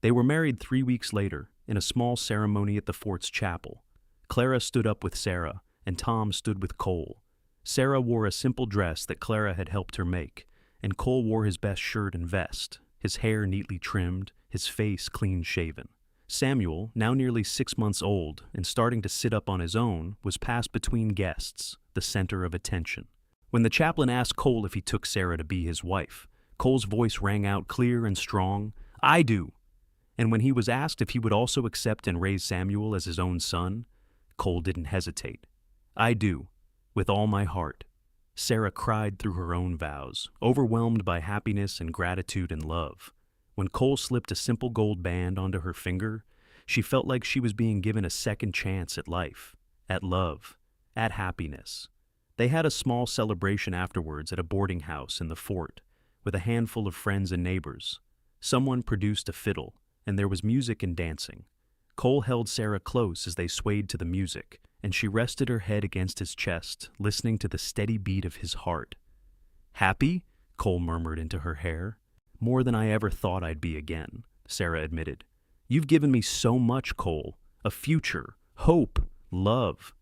They were married 3 weeks later, in a small ceremony at the fort's chapel. Clara stood up with Sarah, and Tom stood with Cole. Sarah wore a simple dress that Clara had helped her make, and Cole wore his best shirt and vest, his hair neatly trimmed, his face clean-shaven. Samuel, now nearly 6 months old and starting to sit up on his own, was passed between guests, the center of attention. When the chaplain asked Cole if he took Sarah to be his wife, Cole's voice rang out clear and strong, "I do." And when he was asked if he would also accept and raise Samuel as his own son, Cole didn't hesitate. "I do, with all my heart." Sarah cried through her own vows, overwhelmed by happiness and gratitude and love. When Cole slipped a simple gold band onto her finger, she felt like she was being given a second chance at life, at love, at happiness. They had a small celebration afterwards at a boarding house in the fort, with a handful of friends and neighbors. Someone produced a fiddle, and there was music and dancing. Cole held Sarah close as they swayed to the music, and she rested her head against his chest, listening to the steady beat of his heart. Happy? Cole murmured into her hair. More than I ever thought I'd be again, Sarah admitted. You've given me so much, Cole. A future, hope, love.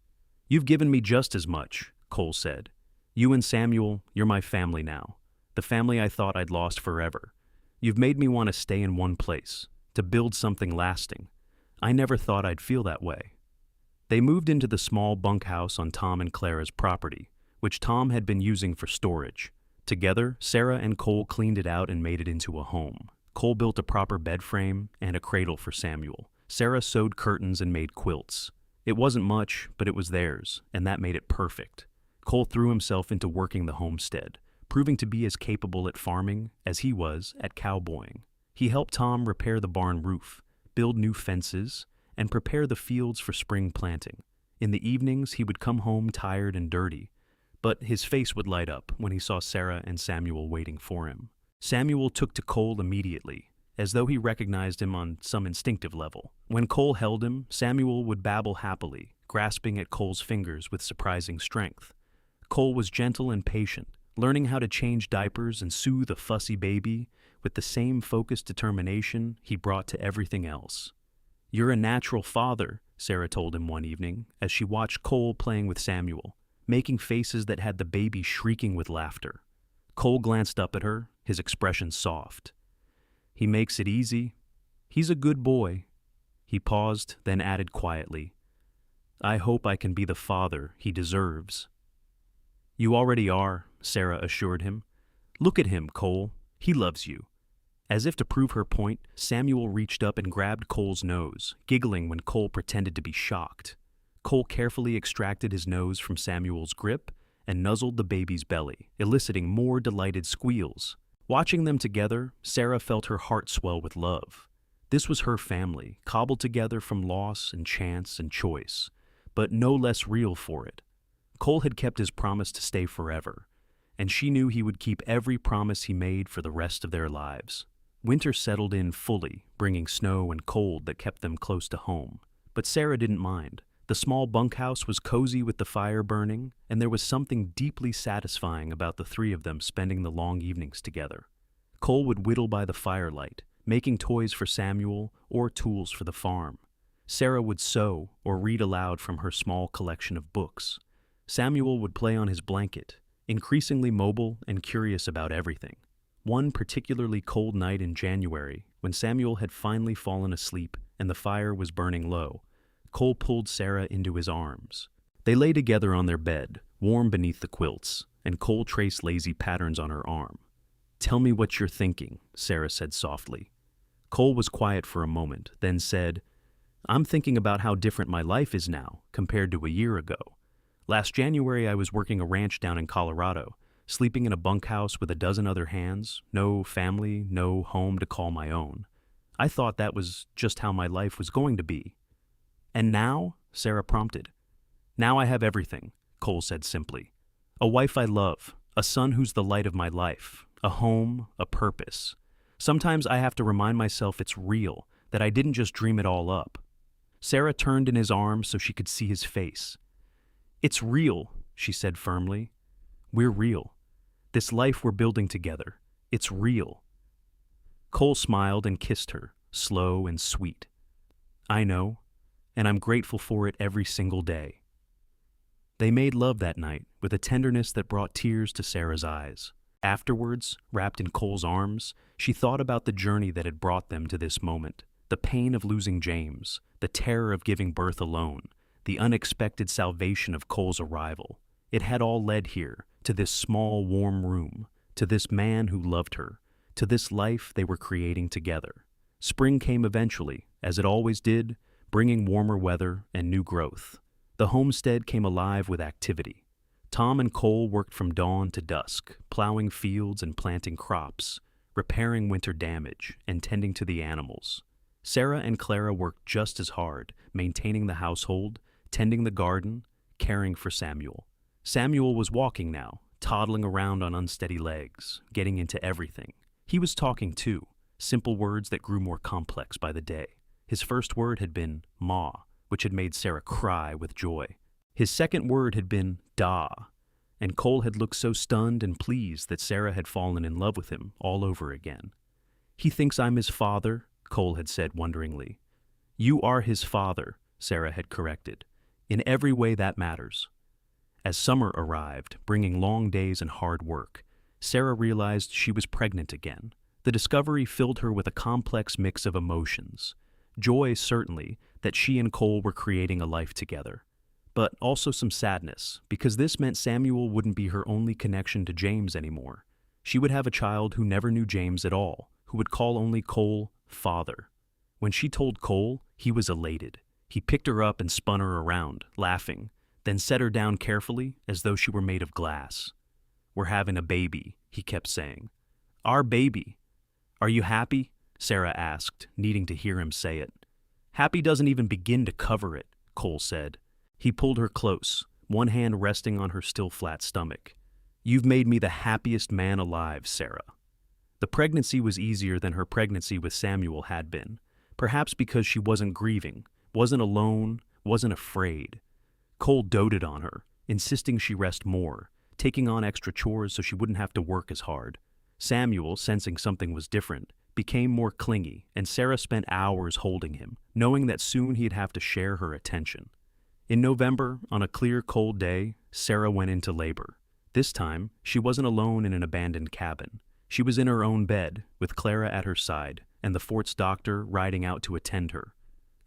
You've given me just as much, Cole said. You and Samuel, you're my family now. The family I thought I'd lost forever. You've made me want to stay in one place, to build something lasting. I never thought I'd feel that way. They moved into the small bunkhouse on Tom and Clara's property, which Tom had been using for storage. Together, Sarah and Cole cleaned it out and made it into a home. Cole built a proper bed frame and a cradle for Samuel. Sarah sewed curtains and made quilts. It wasn't much, but it was theirs, and that made it perfect. Cole threw himself into working the homestead, proving to be as capable at farming as he was at cowboying. He helped Tom repair the barn roof, build new fences, and prepare the fields for spring planting. In the evenings, he would come home tired and dirty, but his face would light up when he saw Sarah and Samuel waiting for him. Samuel took to Cole immediately, as though he recognized him on some instinctive level. When Cole held him, Samuel would babble happily, grasping at Cole's fingers with surprising strength. Cole was gentle and patient, learning how to change diapers and soothe a fussy baby with the same focused determination he brought to everything else. You're a natural father, Sarah told him one evening as she watched Cole playing with Samuel, making faces that had the baby shrieking with laughter. Cole glanced up at her, his expression soft. He makes it easy. He's a good boy. He paused, then added quietly, I hope I can be the father he deserves. You already are, Sarah assured him. Look at him, Cole. He loves you. As if to prove her point, Samuel reached up and grabbed Cole's nose, giggling when Cole pretended to be shocked. Cole carefully extracted his nose from Samuel's grip and nuzzled the baby's belly, eliciting more delighted squeals. Watching them together, Sarah felt her heart swell with love. This was her family, cobbled together from loss and chance and choice, but no less real for it. Cole had kept his promise to stay forever, and she knew he would keep every promise he made for the rest of their lives. Winter settled in fully, bringing snow and cold that kept them close to home. But Sarah didn't mind. The small bunkhouse was cozy with the fire burning, and there was something deeply satisfying about the three of them spending the long evenings together. Cole would whittle by the firelight, making toys for Samuel or tools for the farm. Sarah would sew or read aloud from her small collection of books. Samuel would play on his blanket, increasingly mobile and curious about everything. One particularly cold night in January, when Samuel had finally fallen asleep and the fire was burning low, Cole pulled Sarah into his arms. They lay together on their bed, warm beneath the quilts, and Cole traced lazy patterns on her arm. Tell me what you're thinking, Sarah said softly. Cole was quiet for a moment, then said, I'm thinking about how different my life is now compared to a year ago. Last January, I was working a ranch down in Colorado, sleeping in a bunkhouse with a dozen other hands, no family, no home to call my own. I thought that was just how my life was going to be. And now? Sarah prompted. Now I have everything, Cole said simply. A wife I love, a son who's the light of my life, a home, a purpose. Sometimes I have to remind myself it's real, that I didn't just dream it all up. Sarah turned in his arms so she could see his face. It's real, she said firmly. We're real. This life we're building together, it's real. Cole smiled and kissed her, slow and sweet. I know, and I'm grateful for it every single day. They made love that night with a tenderness that brought tears to Sarah's eyes. Afterwards, wrapped in Cole's arms, she thought about the journey that had brought them to this moment, the pain of losing James, the terror of giving birth alone, the unexpected salvation of Cole's arrival. It had all led here, to this small, warm room, to this man who loved her, to this life they were creating together. Spring came eventually, as it always did, bringing warmer weather and new growth. The homestead came alive with activity. Tom and Cole worked from dawn to dusk, plowing fields and planting crops, repairing winter damage, and tending to the animals. Sarah and Clara worked just as hard, maintaining the household, tending the garden, caring for Samuel. Samuel was walking now, toddling around on unsteady legs, getting into everything. He was talking too, simple words that grew more complex by the day. His first word had been ma, which had made Sarah cry with joy. His second word had been da, and Cole had looked so stunned and pleased that Sarah had fallen in love with him all over again. "He thinks I'm his father," Cole had said wonderingly. "You are his father," Sarah had corrected. "In every way that matters." As summer arrived, bringing long days and hard work, Sarah realized she was pregnant again. The discovery filled her with a complex mix of emotions. Joy, certainly, that she and Cole were creating a life together. But also some sadness, because this meant Samuel wouldn't be her only connection to James anymore. She would have a child who never knew James at all, who would call only Cole father. When she told Cole, he was elated. He picked her up and spun her around, laughing, then set her down carefully as though she were made of glass. "We're having a baby," he kept saying. "Our baby." "Are you happy?" Sarah asked, needing to hear him say it. "Happy doesn't even begin to cover it," Cole said. He pulled her close, one hand resting on her still flat stomach. "You've made me the happiest man alive, Sarah." The pregnancy was easier than her pregnancy with Samuel had been, perhaps because she wasn't grieving, wasn't alone, wasn't afraid. Cole doted on her, insisting she rest more, taking on extra chores so she wouldn't have to work as hard. Samuel, sensing something was different, became more clingy, and Sarah spent hours holding him, knowing that soon he'd have to share her attention. In November, on a clear, cold day, Sarah went into labor. This time, she wasn't alone in an abandoned cabin. She was in her own bed, with Clara at her side, and the fort's doctor riding out to attend her.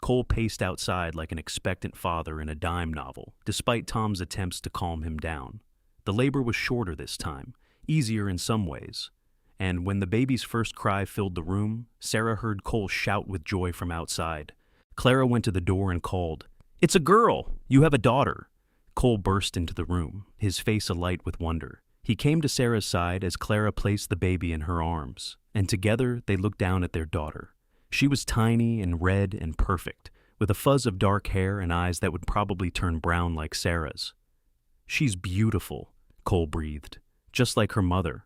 Cole paced outside like an expectant father in a dime novel, despite Tom's attempts to calm him down. The labor was shorter this time, easier in some ways. And when the baby's first cry filled the room, Sarah heard Cole shout with joy from outside. Clara went to the door and called, "It's a girl! You have a daughter!" Cole burst into the room, his face alight with wonder. He came to Sarah's side as Clara placed the baby in her arms, and together they looked down at their daughter. She was tiny and red and perfect, with a fuzz of dark hair and eyes that would probably turn brown like Sarah's. "She's beautiful," Cole breathed, "just like her mother."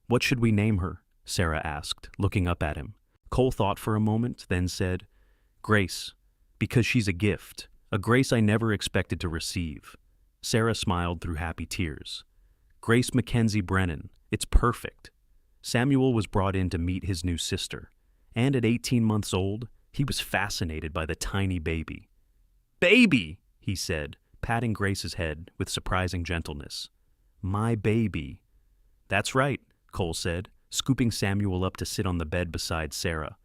"What should we name her?" Sarah asked, looking up at him. Cole thought for a moment, then said, "Grace, because she's a gift, a grace I never expected to receive." Sarah smiled through happy tears. "Grace McKenzie Brennan, it's perfect." Samuel was brought in to meet his new sister, and at 18 months old, he was fascinated by the tiny baby. "Baby!" he said, patting Grace's head with surprising gentleness. "My baby." "That's right," Cole said, scooping Samuel up to sit on the bed beside Sarah.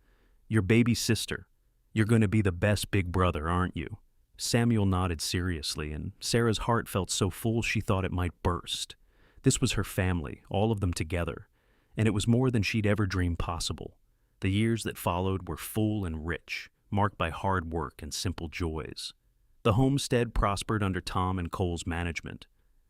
"Your baby sister. You're going to be the best big brother, aren't you?" Samuel nodded seriously, and Sarah's heart felt so full she thought it might burst. This was her family, all of them together, and it was more than she'd ever dreamed possible. The years that followed were full and rich, marked by hard work and simple joys. The homestead prospered under Tom and Cole's management.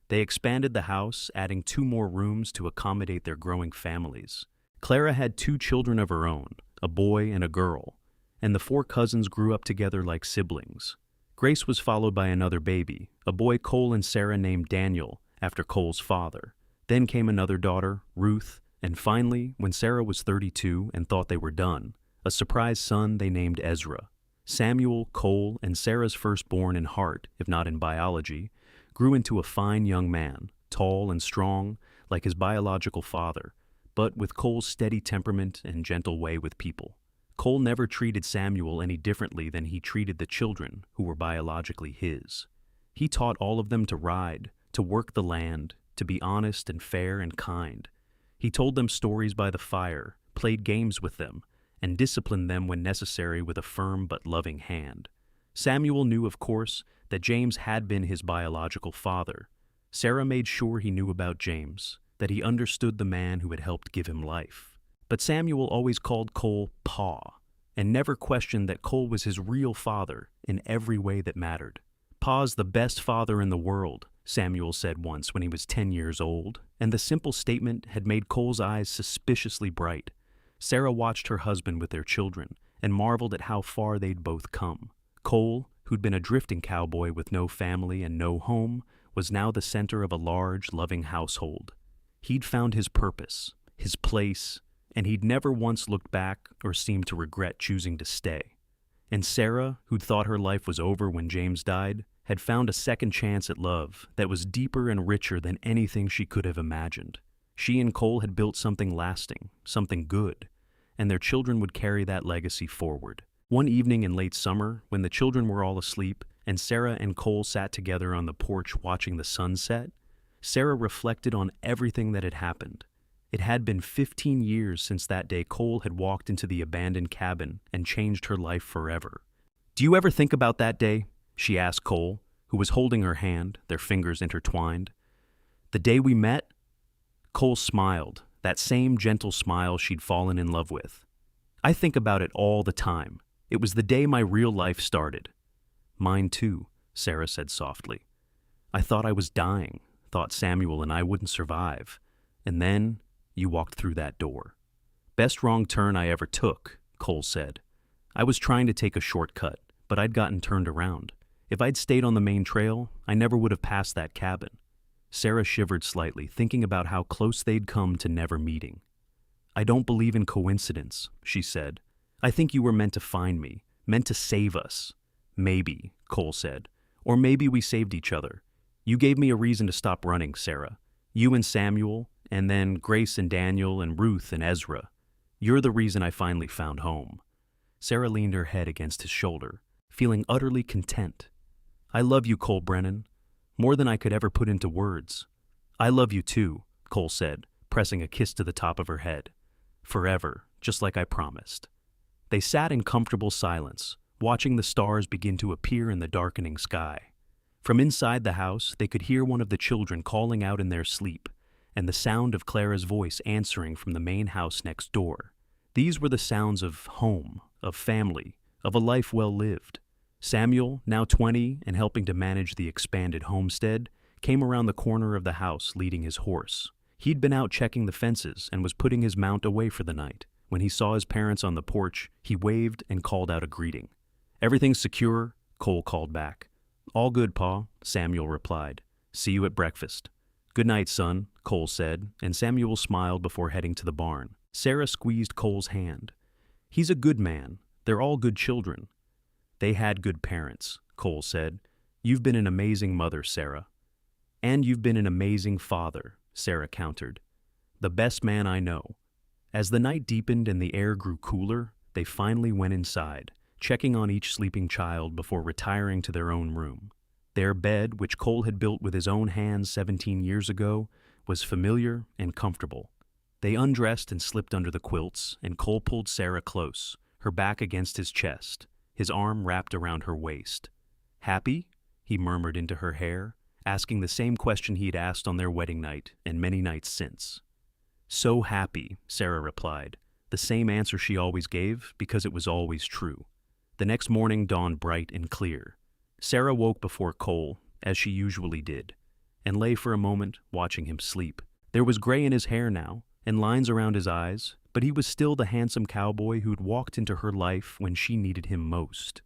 They expanded the house, adding 2 more rooms to accommodate their growing families. Clara had 2 children of her own, a boy and a girl, and the 4 cousins grew up together like siblings. Grace was followed by another baby, a boy Cole and Sarah named Daniel, after Cole's father. Then came another daughter, Ruth, and finally, when Sarah was 32 and thought they were done, a surprise son they named Ezra. Samuel, Cole, and Sarah's firstborn in heart, if not in biology, grew into a fine young man, tall and strong, like his biological father, but with Cole's steady temperament and gentle way with people. Cole never treated Samuel any differently than he treated the children who were biologically his. He taught all of them to ride, to work the land, to be honest and fair and kind. He told them stories by the fire, played games with them, and disciplined them when necessary with a firm but loving hand. Samuel knew, of course, that James had been his biological father. Sarah made sure he knew about James, that he understood the man who had helped give him life. But Samuel always called Cole Pa, and never questioned that Cole was his real father in every way that mattered. "Pa's the best father in the world," Samuel said once when he was 10 years old, and the simple statement had made Cole's eyes suspiciously bright. Sarah watched her husband with their children and marveled at how far they'd both come. Cole, who'd been a drifting cowboy with no family and no home, was now the center of a large, loving household. He'd found his purpose, his place, and he'd never once looked back or seemed to regret choosing to stay. And Sarah, who'd thought her life was over when James died, had found a second chance at love that was deeper and richer than anything she could have imagined. She and Cole had built something lasting, something good, and their children would carry that legacy forward. One evening in late summer, when the children were all asleep and Sarah and Cole sat together on the porch watching the sun set, Sarah reflected on everything that had happened. It had been 15 years since that day Cole had walked into the abandoned cabin and changed her life forever. "Do you ever think about that day?" she asked Cole, who was holding her hand, their fingers intertwined. "The day we met?" Cole smiled, that same gentle smile she'd fallen in love with. "I think about it all the time. It was the day my real life started." "Mine too," Sarah said softly. "I thought I was dying, thought Samuel and I wouldn't survive. And then you walked through that door." "Best wrong turn I ever took," Cole said. "I was trying to take a shortcut, but I'd gotten turned around. If I'd stayed on the main trail, I never would have passed that cabin." Sarah shivered slightly, thinking about how close they'd come to never meeting. "I don't believe in coincidence," she said. "I think you were meant to find me, meant to save us." "Maybe," Cole said. "Or maybe we saved each other. You gave me a reason to stop running, Sarah. You and Samuel, and then Grace and Daniel and Ruth and Ezra. You're the reason I finally found home." Sarah leaned her head against his shoulder, feeling utterly content. "I love you, Cole Brennan, more than I could ever put into words." "I love you too," Cole said, pressing a kiss to the top of her head. "Forever, just like I promised." They sat in comfortable silence, watching the stars begin to appear in the darkening sky. From inside the house, they could hear one of the children calling out in their sleep, and the sound of Clara's voice answering from the main house next door. These were the sounds of home, of family, of a life well lived. Samuel, now 20 and helping to manage the expanded homestead, came around the corner of the house leading his horse. He'd been out checking the fences and was putting his mount away for the night. When he saw his parents on the porch, he waved and called out a greeting. "Everything's secure," Cole called back. "All good, Pa," Samuel replied. "See you at breakfast." "Good night, son," Cole said, and Samuel smiled before heading to the barn. Sarah squeezed Cole's hand. "He's a good man. They're all good children." "They had good parents," Cole said. "You've been an amazing mother, Sarah." "And you've been an amazing father," Sarah countered. "The best man I know." As the night deepened and the air grew cooler, they finally went inside, checking on each sleeping child before retiring to their own room. Their bed, which Cole had built with his own hands 17 years ago, was familiar and comfortable. They undressed and slipped under the quilts, and Cole pulled Sarah close, her back against his chest, his arm wrapped around her waist. "Happy?" he murmured into her hair, asking the same question he had asked on their wedding night and many nights since. "So happy," Sarah replied, the same answer she always gave because it was always true. The next morning dawned bright and clear. Sarah woke before Cole, as she usually did, and lay for a moment watching him sleep. There was gray in his hair now, and lines around his eyes, but he was still the handsome cowboy who'd walked into her life when she needed him most.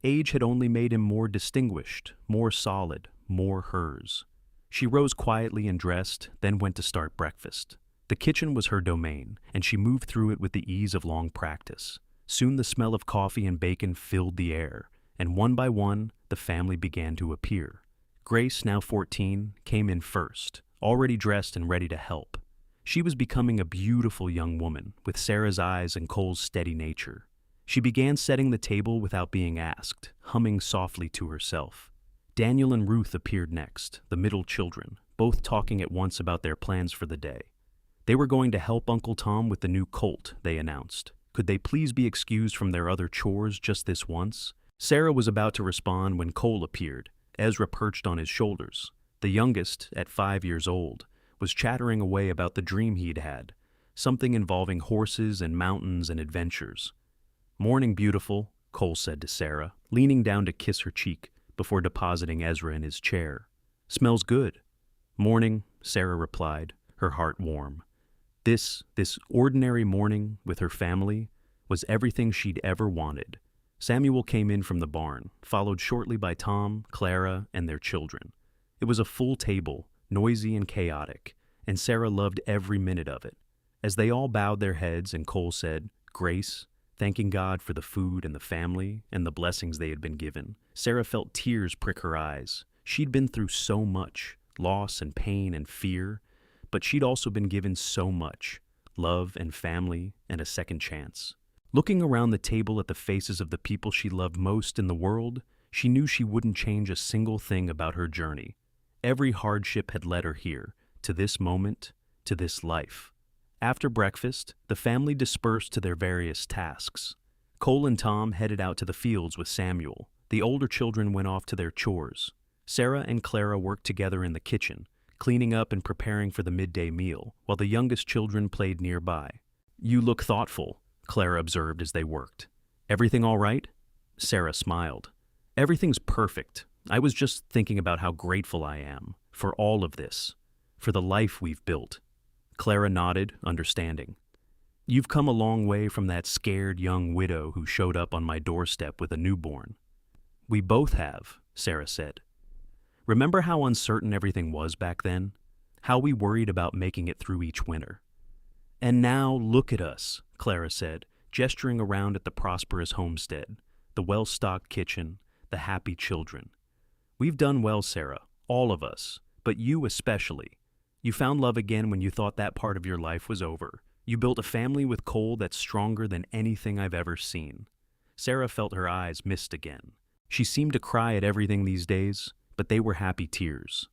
Age had only made him more distinguished, more solid, more hers. She rose quietly and dressed, then went to start breakfast. The kitchen was her domain, and she moved through it with the ease of long practice. Soon the smell of coffee and bacon filled the air, and one by one, the family began to appear. Grace, now 14, came in first, already dressed and ready to help. She was becoming a beautiful young woman, with Sarah's eyes and Cole's steady nature. She began setting the table without being asked, humming softly to herself. Daniel and Ruth appeared next, the middle children, both talking at once about their plans for the day. They were going to help Uncle Tom with the new colt, they announced. Could they please be excused from their other chores just this once? Sarah was about to respond when Cole appeared, Ezra perched on his shoulders. The youngest, at 5 years old, was chattering away about the dream he'd had, something involving horses and mountains and adventures. "Morning, beautiful," Cole said to Sarah, leaning down to kiss her cheek before depositing Ezra in his chair. "Smells good." "Morning," Sarah replied, her heart warm. This ordinary morning with her family was everything she'd ever wanted. Samuel came in from the barn, followed shortly by Tom, Clara, and their children. It was a full table, noisy and chaotic, and Sarah loved every minute of it. As they all bowed their heads and Cole said, "Grace," thanking God for the food and the family and the blessings they had been given, Sarah felt tears prick her eyes. She'd been through so much, loss and pain and fear, but she'd also been given so much, love and family and a second chance. Looking around the table at the faces of the people she loved most in the world, she knew she wouldn't change a single thing about her journey. Every hardship had led her here, to this moment, to this life. After breakfast, the family dispersed to their various tasks. Cole and Tom headed out to the fields with Samuel. The older children went off to their chores. Sarah and Clara worked together in the kitchen, cleaning up and preparing for the midday meal, while the youngest children played nearby. "You look thoughtful," Clara observed as they worked. "Everything all right?" Sarah smiled. "Everything's perfect. I was just thinking about how grateful I am for all of this, for the life we've built." Clara nodded, understanding. "You've come a long way from that scared young widow who showed up on my doorstep with a newborn." "We both have," Sarah said. "Remember how uncertain everything was back then? How we worried about making it through each winter?" "And now look at us," Clara said, gesturing around at the prosperous homestead, the well-stocked kitchen, the happy children. "We've done well, Sarah, all of us, but you especially. You found love again when you thought that part of your life was over. You built a family with Cole that's stronger than anything I've ever seen." Sarah felt her eyes mist again. She seemed to cry at everything these days, but they were happy tears.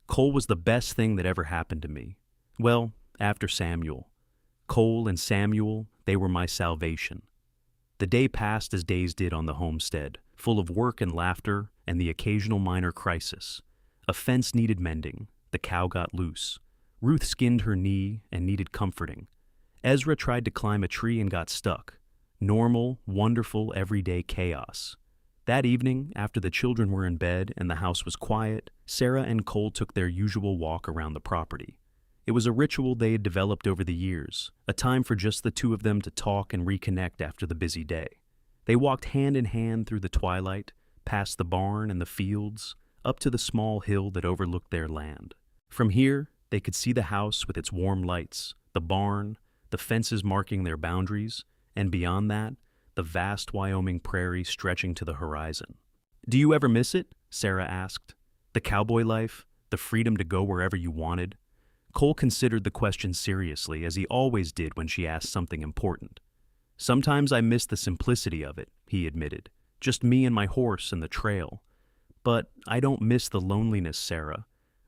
"Cole was the best thing that ever happened to me. Well, after Samuel. Cole and Samuel, they were my salvation." The day passed as days did on the homestead, full of work and laughter and the occasional minor crisis. A fence needed mending. The cow got loose. Ruth skinned her knee and needed comforting. Ezra tried to climb a tree and got stuck. Normal, wonderful, everyday chaos. That evening, after the children were in bed and the house was quiet, Sarah and Cole took their usual walk around the property. It was a ritual they had developed over the years, a time for just the two of them to talk and reconnect after the busy day. They walked hand in hand through the twilight, past the barn and the fields, up to the small hill that overlooked their land. From here, they could see the house with its warm lights, the barn, the fences marking their boundaries, and beyond that, the vast Wyoming prairie stretching to the horizon. "Do you ever miss it?" Sarah asked. "The cowboy life, the freedom to go wherever you wanted?" Cole considered the question seriously, as he always did when she asked something important. "Sometimes I miss the simplicity of it," he admitted. "Just me and my horse and the trail. But I don't miss the loneliness, Sarah.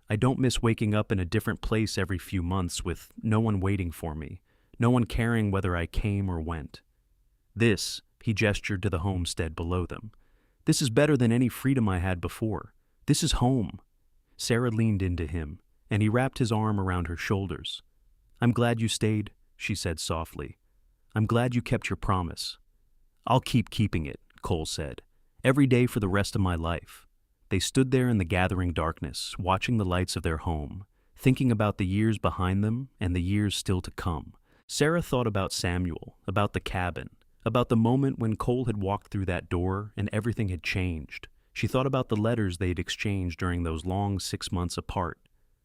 I don't miss waking up in a different place every few months with no one waiting for me, no one caring whether I came or went. This," he gestured to the homestead below them, "this is better than any freedom I had before. This is home." Sarah leaned into him, and he wrapped his arm around her shoulders. "I'm glad you stayed," she said softly. "I'm glad you kept your promise." "I'll keep keeping it," Cole said, "every day for the rest of my life." They stood there in the gathering darkness, watching the lights of their home, thinking about the years behind them and the years still to come. Sarah thought about Samuel, about the cabin, about the moment when Cole had walked through that door and everything had changed. She thought about the letters they'd exchanged during those long 6 months apart,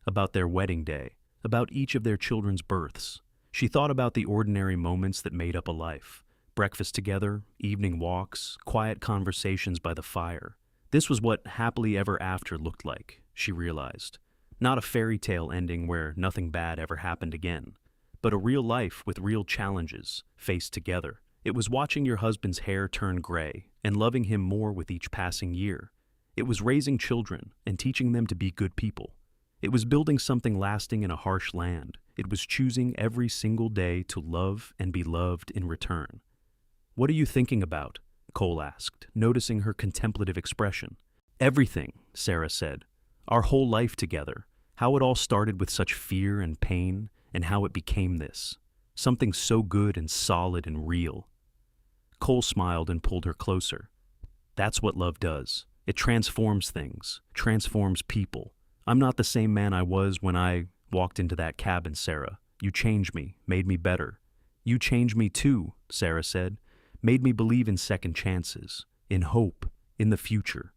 about their wedding day, about each of their children's births. She thought about the ordinary moments that made up a life. Breakfast together, evening walks, quiet conversations by the fire. This was what happily ever after looked like, she realized. Not a fairy tale ending where nothing bad ever happened again, but a real life with real challenges, faced together. It was watching your husband's hair turn gray and loving him more with each passing year. It was raising children and teaching them to be good people. It was building something lasting in a harsh land. It was choosing every single day to love and be loved in return. "What are you thinking about?" Cole asked, noticing her contemplative expression. "Everything," Sarah said. "Our whole life together. How it all started with such fear and pain, and how it became this. Something so good and solid and real." Cole smiled and pulled her closer. "That's what love does. It transforms things, transforms people. I'm not the same man I was when I walked into that cabin, Sarah. You changed me, made me better." "You changed me too," Sarah said. "Made me believe in second chances, in hope, in the future."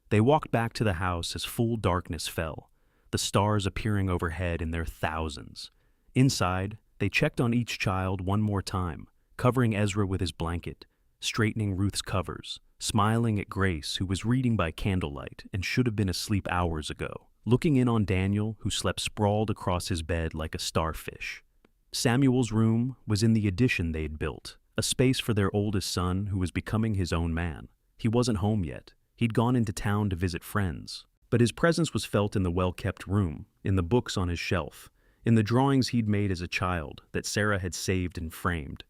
They walked back to the house as full darkness fell, the stars appearing overhead in their thousands. Inside, they checked on each child one more time, covering Ezra with his blanket. straightening Ruth's covers, smiling at Grace, who was reading by candlelight and should have been asleep hours ago, looking in on Daniel, who slept sprawled across his bed like a starfish. Samuel's room was in the addition they'd built, a space for their oldest son who was becoming his own man. He wasn't home yet. He'd gone into town to visit friends. But his presence was felt in the well-kept room, in the books on his shelf, in the drawings he'd made as a child that Sarah had saved and framed.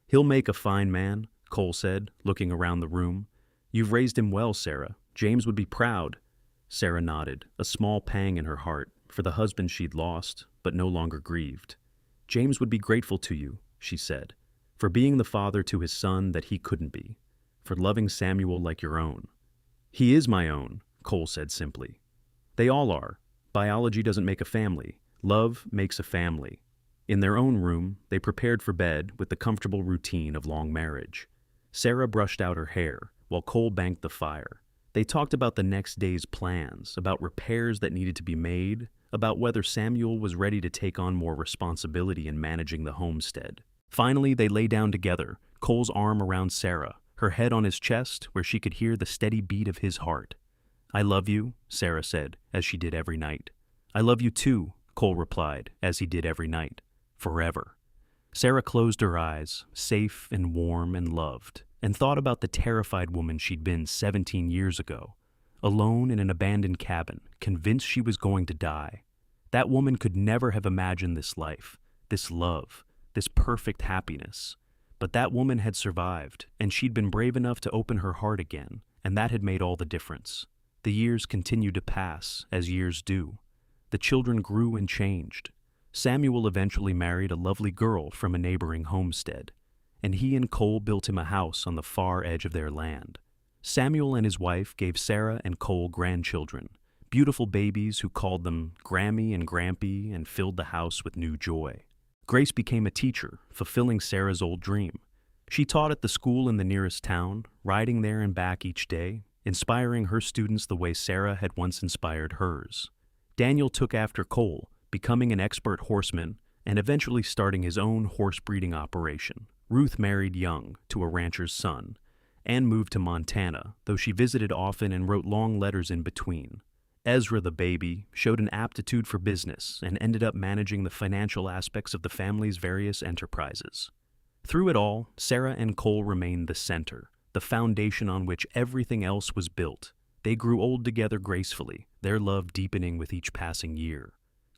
"He'll make a fine man," Cole said, looking around the room. "You've raised him well, Sarah. James would be proud." Sarah nodded, a small pang in her heart for the husband she'd lost, but no longer grieved. "James would be grateful to you," she said, "for being the father to his son that he couldn't be, for loving Samuel like your own." "He is my own," Cole said simply. "They all are. Biology doesn't make a family. Love makes a family." In their own room, they prepared for bed with the comfortable routine of long marriage. Sarah brushed out her hair, while Cole banked the fire. They talked about the next day's plans, about repairs that needed to be made, about whether Samuel was ready to take on more responsibility in managing the homestead. Finally, they lay down together, Cole's arm around Sarah, her head on his chest where she could hear the steady beat of his heart. "I love you," Sarah said, as she did every night. "I love you too," Cole replied, as he did every night. Forever. Sarah closed her eyes, safe and warm and loved, and thought about the terrified woman she'd been 17 years ago, alone in an abandoned cabin, convinced she was going to die. That woman could never have imagined this life, this love, this perfect happiness. But that woman had survived, and she'd been brave enough to open her heart again, and that had made all the difference. The years continued to pass, as years do. The children grew and changed. Samuel eventually married a lovely girl from a neighboring homestead, and he and Cole built him a house on the far edge of their land. Samuel and his wife gave Sarah and Cole grandchildren, beautiful babies who called them Grammy and Grampy and filled the house with new joy. Grace became a teacher, fulfilling Sarah's old dream. She taught at the school in the nearest town, riding there and back each day, inspiring her students the way Sarah had once inspired hers. Daniel took after Cole, becoming an expert horseman and eventually starting his own horse breeding operation. Ruth married young to a rancher's son and moved to Montana, though she visited often and wrote long letters in between. Ezra, the baby, showed an aptitude for business and ended up managing the financial aspects of the family's various enterprises. Through it all, Sarah and Cole remained the center, the foundation on which everything else was built. They grew old together gracefully, their love deepening with each passing year.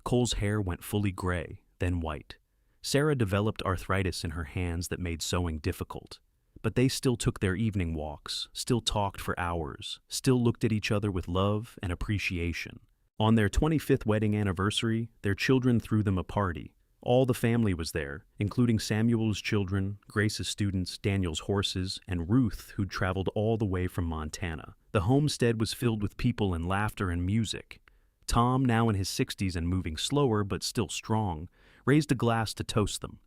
Cole's hair went fully gray, then white. Sarah developed arthritis in her hands that made sewing difficult. But they still took their evening walks, still talked for hours, still looked at each other with love and appreciation. On their 25th wedding anniversary, their children threw them a party. All the family was there, including Samuel's children, Grace's students, Daniel's horses, and Ruth, who'd traveled all the way from Montana. The homestead was filled with people and laughter and music. Tom, now in his 60s and moving slower but still strong, raised a glass to toast them.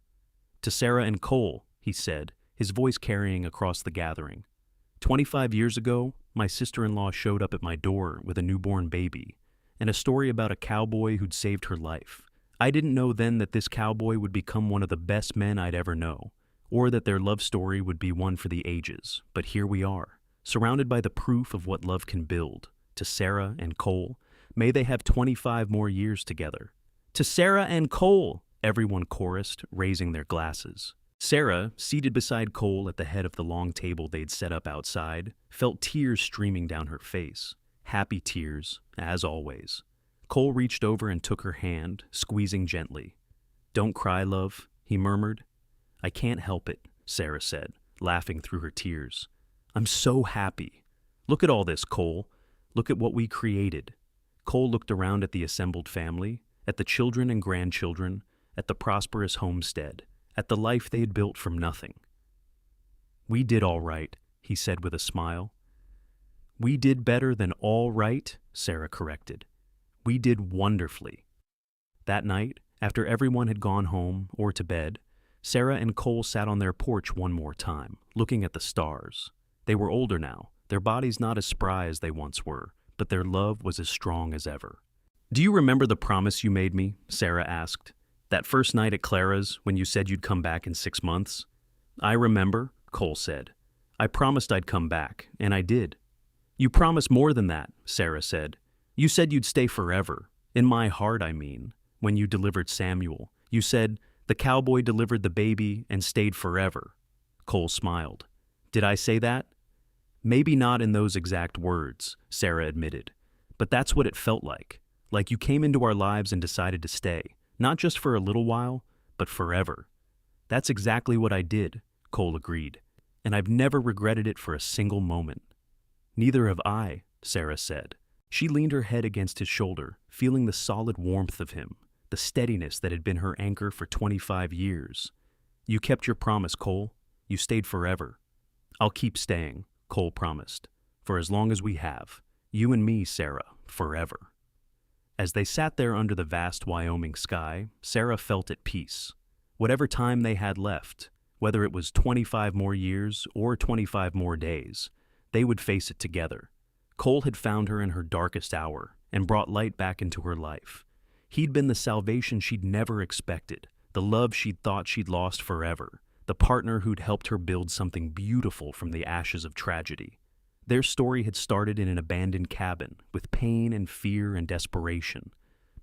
"To Sarah and Cole," he said, his voice carrying across the gathering. 25 years ago, my sister-in-law showed up at my door with a newborn baby, and a story about a cowboy who'd saved her life. I didn't know then that this cowboy would become one of the best men I'd ever know, or that their love story would be one for the ages. But here we are, surrounded by the proof of what love can build. To Sarah and Cole, may they have 25 more years together. "To Sarah and Cole," everyone chorused, raising their glasses. Sarah, seated beside Cole at the head of the long table they'd set up outside, felt tears streaming down her face. Happy tears, as always. Cole reached over and took her hand, squeezing gently. "Don't cry, love," he murmured. "I can't help it," Sarah said, laughing through her tears. "I'm so happy. Look at all this, Cole. Look at what we created." Cole looked around at the assembled family, at the children and grandchildren, at the prosperous homestead, at the life they had built from nothing. "We did all right," he said with a smile. "We did better than all right," Sarah corrected. "We did wonderfully." That night, after everyone had gone home or to bed, Sarah and Cole sat on their porch one more time, looking at the stars. They were older now, their bodies not as spry as they once were, but their love was as strong as ever. "Do you remember the promise you made me?" Sarah asked. "That first night at Clara's when you said you'd come back in 6 months?" "I remember," Cole said. I promised I'd come back, and I did. You promised more than that, Sarah said. You said you'd stay forever. In my heart, I mean. When you delivered Samuel, you said, the cowboy delivered the baby and stayed forever. Cole smiled. Did I say that? Maybe not in those exact words, Sarah admitted. But that's what it felt like. Like you came into our lives and decided to stay. Not just for a little while, but forever. That's exactly what I did, Cole agreed. And I've never regretted it for a single moment. Neither have I, Sarah said. She leaned her head against his shoulder, feeling the solid warmth of him, the steadiness that had been her anchor for 25 years. You kept your promise, Cole. You stayed forever. I'll keep staying, Cole promised, for as long as we have. You and me, Sarah, forever. As they sat there under the vast Wyoming sky, Sarah felt at peace. Whatever time they had left, whether it was 25 more years or 25 more days, they would face it together. Cole had found her in her darkest hour and brought light back into her life. He'd been the salvation she'd never expected, the love she'd thought she'd lost forever, the partner who'd helped her build something beautiful from the ashes of tragedy. Their story had started in an abandoned cabin, with pain and fear and desperation,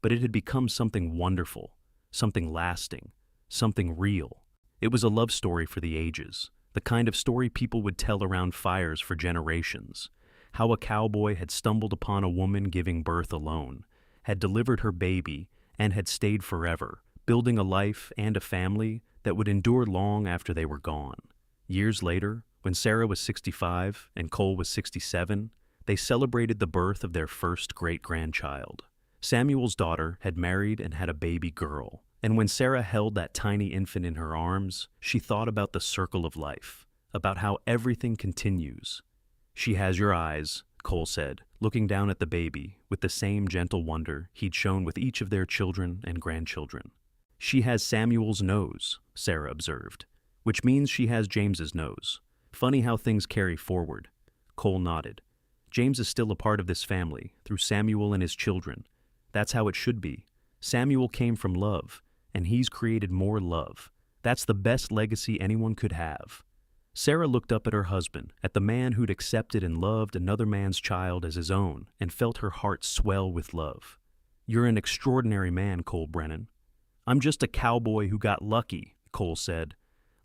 but it had become something wonderful, something lasting, something real. It was a love story for the ages, the kind of story people would tell around fires for generations. How a cowboy had stumbled upon a woman giving birth alone, had delivered her baby, and had stayed forever, building a life and a family that would endure long after they were gone. Years later, when Sarah was 65 and Cole was 67, they celebrated the birth of their first great-grandchild. Samuel's daughter had married and had a baby girl, and when Sarah held that tiny infant in her arms, she thought about the circle of life, about how everything continues. She has your eyes, Cole said, looking down at the baby with the same gentle wonder he'd shown with each of their children and grandchildren. She has Samuel's nose, Sarah observed, which means she has James's nose. Funny how things carry forward. Cole nodded. James is still a part of this family, through Samuel and his children. That's how it should be. Samuel came from love, and he's created more love. That's the best legacy anyone could have. Sarah looked up at her husband, at the man who'd accepted and loved another man's child as his own, and felt her heart swell with love. You're an extraordinary man, Cole Brennan. I'm just a cowboy who got lucky, Cole said.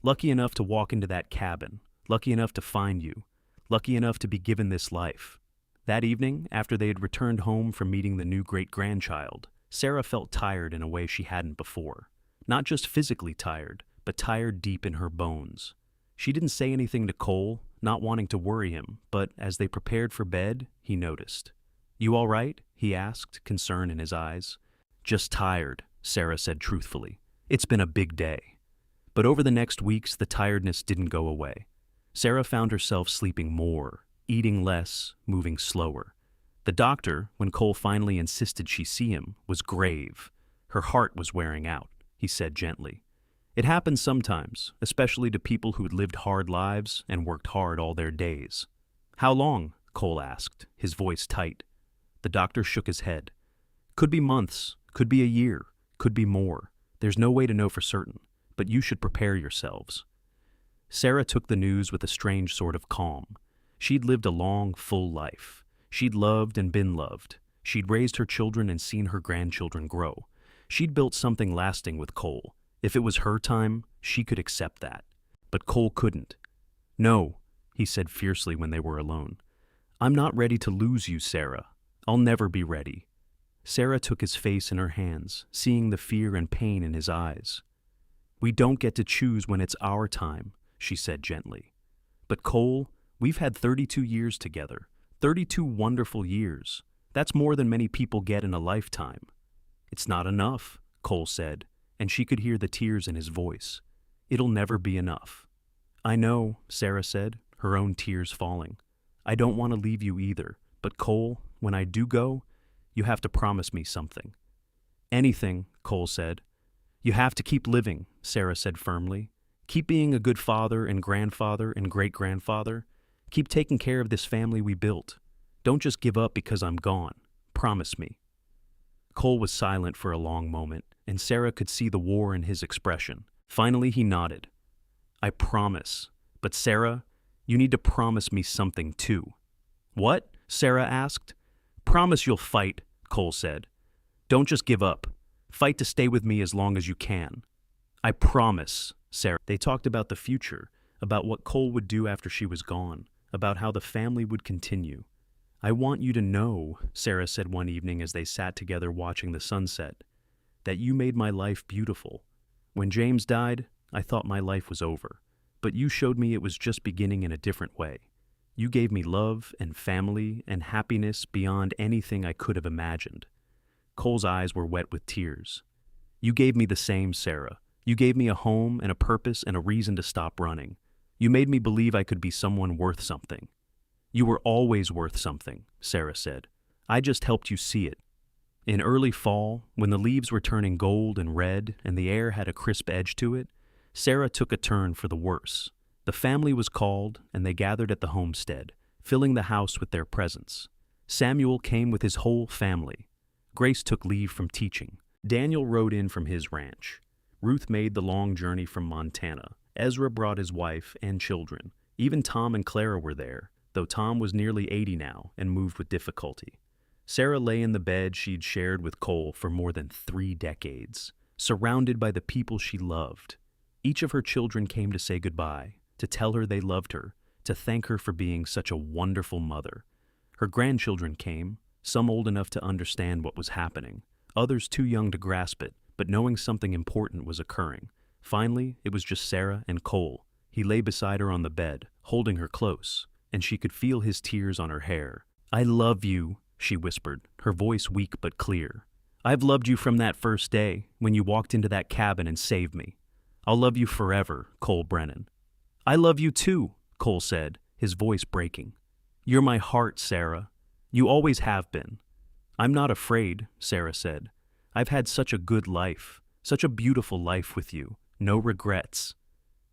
Lucky enough to walk into that cabin. Lucky enough to find you, lucky enough to be given this life. That evening, after they had returned home from meeting the new great-grandchild, Sarah felt tired in a way she hadn't before. Not just physically tired, but tired deep in her bones. She didn't say anything to Cole, not wanting to worry him, but as they prepared for bed, he noticed. You all right? He asked, concern in his eyes. Just tired, Sarah said truthfully. It's been a big day. But over the next weeks, the tiredness didn't go away. Sarah found herself sleeping more, eating less, moving slower. The doctor, when Cole finally insisted she see him, was grave. Her heart was wearing out, he said gently. It happens sometimes, especially to people who had lived hard lives and worked hard all their days. How long? Cole asked, his voice tight. The doctor shook his head. Could be months, could be a year, could be more. There's no way to know for certain, but you should prepare yourselves. Sarah took the news with a strange sort of calm. She'd lived a long, full life. She'd loved and been loved. She'd raised her children and seen her grandchildren grow. She'd built something lasting with Cole. If it was her time, she could accept that. But Cole couldn't. No, he said fiercely when they were alone. I'm not ready to lose you, Sarah. I'll never be ready. Sarah took his face in her hands, seeing the fear and pain in his eyes. We don't get to choose when it's our time, she said gently. But Cole, we've had 32 years together, 32 wonderful years. That's more than many people get in a lifetime. It's not enough, Cole said, and she could hear the tears in his voice. It'll never be enough. I know, Sarah said, her own tears falling. I don't want to leave you either, but Cole, when I do go, you have to promise me something. Anything, Cole said. You have to keep living, Sarah said firmly. Keep being a good father and grandfather and great-grandfather. Keep taking care of this family we built. Don't just give up because I'm gone. Promise me. Cole was silent for a long moment, and Sarah could see the war in his expression. Finally, he nodded. I promise. But Sarah, You need to promise me something too." "What?" Sarah asked. "Promise you'll fight," Cole said. "Don't just give up. Fight to stay with me as long as you can." "I promise," Sarah. They talked about the future, about what Cole would do after she was gone, about how the family would continue. "I want you to know," Sarah said one evening as they sat together watching the sunset, "that you made my life beautiful. When James died, I thought my life was over, but you showed me it was just beginning in a different way. You gave me love and family and happiness beyond anything I could have imagined." Cole's eyes were wet with tears. "You gave me the same, Sarah. You gave me a home and a purpose and a reason to stop running. You made me believe I could be someone worth something." "You were always worth something," Sarah said. "I just helped you see it." In early fall, when the leaves were turning gold and red and the air had a crisp edge to it, Sarah took a turn for the worse. The family was called, and they gathered at the homestead, filling the house with their presence. Samuel came with his whole family. Grace took leave from teaching. Daniel rode in from his ranch. Ruth made the long journey from Montana. Ezra brought his wife and children. Even Tom and Clara were there, though Tom was nearly 80 now and moved with difficulty. Sarah lay in the bed she'd shared with Cole for more than 3 decades, surrounded by the people she loved. Each of her children came to say goodbye, to tell her they loved her, to thank her for being such a wonderful mother. Her grandchildren came, some old enough to understand what was happening, others too young to grasp it, but knowing something important was occurring. Finally, it was just Sarah and Cole. He lay beside her on the bed, holding her close, and she could feel his tears on her hair. "I love you," she whispered, her voice weak but clear. "I've loved you from that first day, when you walked into that cabin and saved me. I'll love you forever, Cole Brennan." "I love you too," Cole said, his voice breaking. "You're my heart, Sarah. You always have been." "I'm not afraid," Sarah said. "I've had such a good life, such a beautiful life with you. No regrets."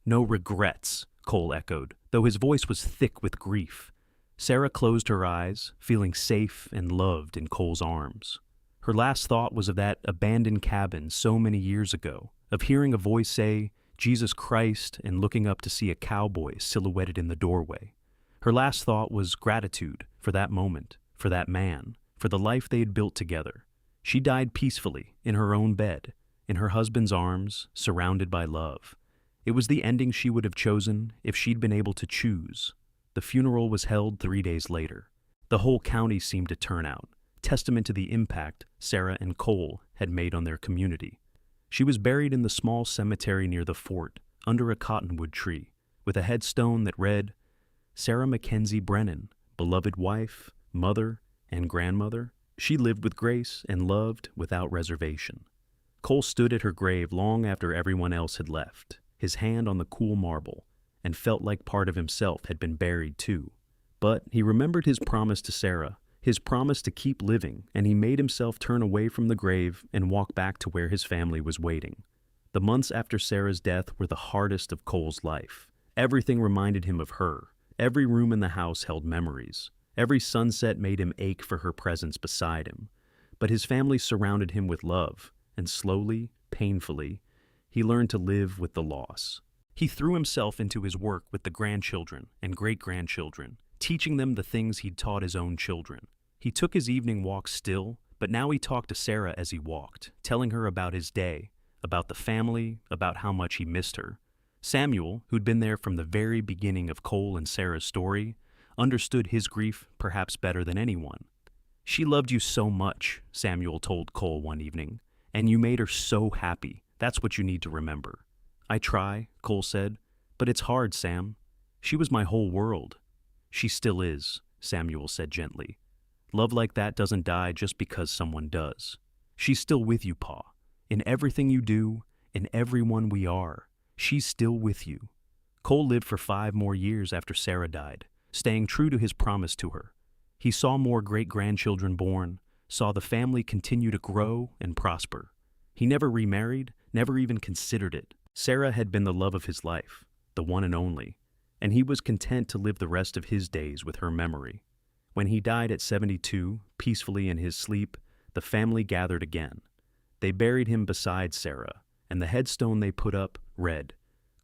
"No regrets," Cole echoed, though his voice was thick with grief. Sarah closed her eyes, feeling safe and loved in Cole's arms. Her last thought was of that abandoned cabin so many years ago, of hearing a voice say, "Jesus Christ," and looking up to see a cowboy silhouetted in the doorway. Her last thought was gratitude for that moment, for that man, for the life they had built together. She died peacefully, in her own bed, in her husband's arms, surrounded by love. It was the ending she would have chosen if she'd been able to choose. The funeral was held 3 days later. The whole county seemed to turn out, testament to the impact Sarah and Cole had made on their community. She was buried in the small cemetery near the fort, under a cottonwood tree, with a headstone that read, "Sarah McKenzie Brennan, beloved wife, mother, and grandmother. She lived with grace and loved without reservation." Cole stood at her grave long after everyone else had left, his hand on the cool marble, and felt like part of himself had been buried too. But he remembered his promise to Sarah, his promise to keep living, and he made himself turn away from the grave and walk back to where his family was waiting. The months after Sarah's death were the hardest of Cole's life. Everything reminded him of her. Every room in the house held memories. Every sunset made him ache for her presence beside him. But his family surrounded him with love, and slowly, painfully, he learned to live with the loss. He threw himself into his work with the grandchildren and great-grandchildren, teaching them the things he'd taught his own children. He took his evening walks still, but now he talked to Sarah as he walked, telling her about his day, about the family, about how much he missed her. Samuel, who'd been there from the very beginning of Cole and Sarah's story, understood his grief perhaps better than anyone. "She loved you so much," Samuel told Cole one evening, "and you made her so happy. That's what you need to remember." "I try," Cole said, "but it's hard, Sam. She was my whole world." "She still is," Samuel said gently. "Love like that doesn't die just because someone does. She's still with you, Pa. In everything you do, in everyone we are, she's still with you." Cole lived for 5 more years after Sarah died, staying true to his promise to her. He saw more great-grandchildren born, saw the family continue to grow and prosper. He never remarried, never even considered it. Sarah had been the love of his life, the one and only, and he was content to live the rest of his days with her memory. When he died at 72, peacefully in his sleep, the family gathered again. They buried him beside Sarah, and the headstone they put up read,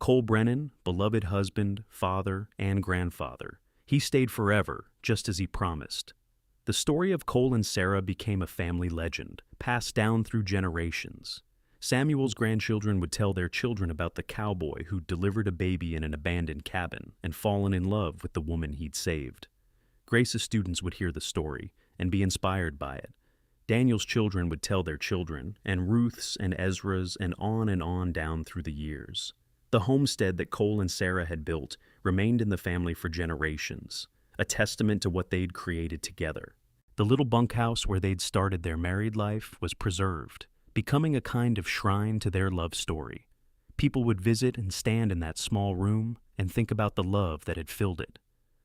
Cole Brennan, beloved husband, father, and grandfather. He stayed forever, just as he promised. The story of Cole and Sarah became a family legend, passed down through generations. Samuel's grandchildren would tell their children about the cowboy who'd delivered a baby in an abandoned cabin and fallen in love with the woman he'd saved. Grace's students would hear the story and be inspired by it. Daniel's children would tell their children, and Ruth's and Ezra's, and on down through the years. The homestead that Cole and Sarah had built remained in the family for generations, a testament to what they'd created together. The little bunkhouse where they'd started their married life was preserved, becoming a kind of shrine to their love story. People would visit and stand in that small room and think about the love that had filled it,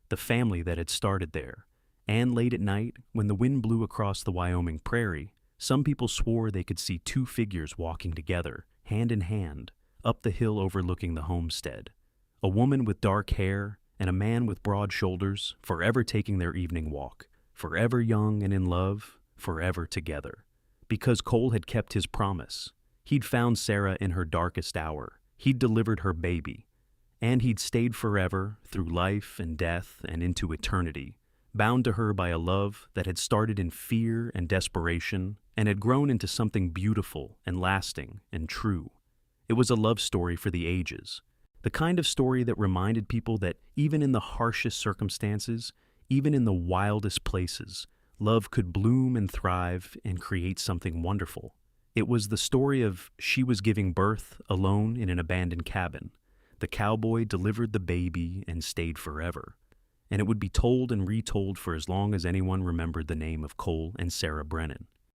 the family that had started there. And late at night, when the wind blew across the Wyoming prairie, some people swore they could see two figures walking together, hand in hand, up the hill overlooking the homestead. A woman with dark hair and a man with broad shoulders, forever taking their evening walk, forever young and in love, forever together. Because Cole had kept his promise. He'd found Sarah in her darkest hour. He'd delivered her baby. And he'd stayed forever, through life and death and into eternity, bound to her by a love that had started in fear and desperation and had grown into something beautiful and lasting and true. It was a love story for the ages, the kind of story that reminded people that even in the harshest circumstances, even in the wildest places, love could bloom and thrive and create something wonderful. It was the story of she was giving birth alone in an abandoned cabin. The cowboy delivered the baby and stayed forever. And it would be told and retold for as long as anyone remembered the name of Cole and Sarah Brennan.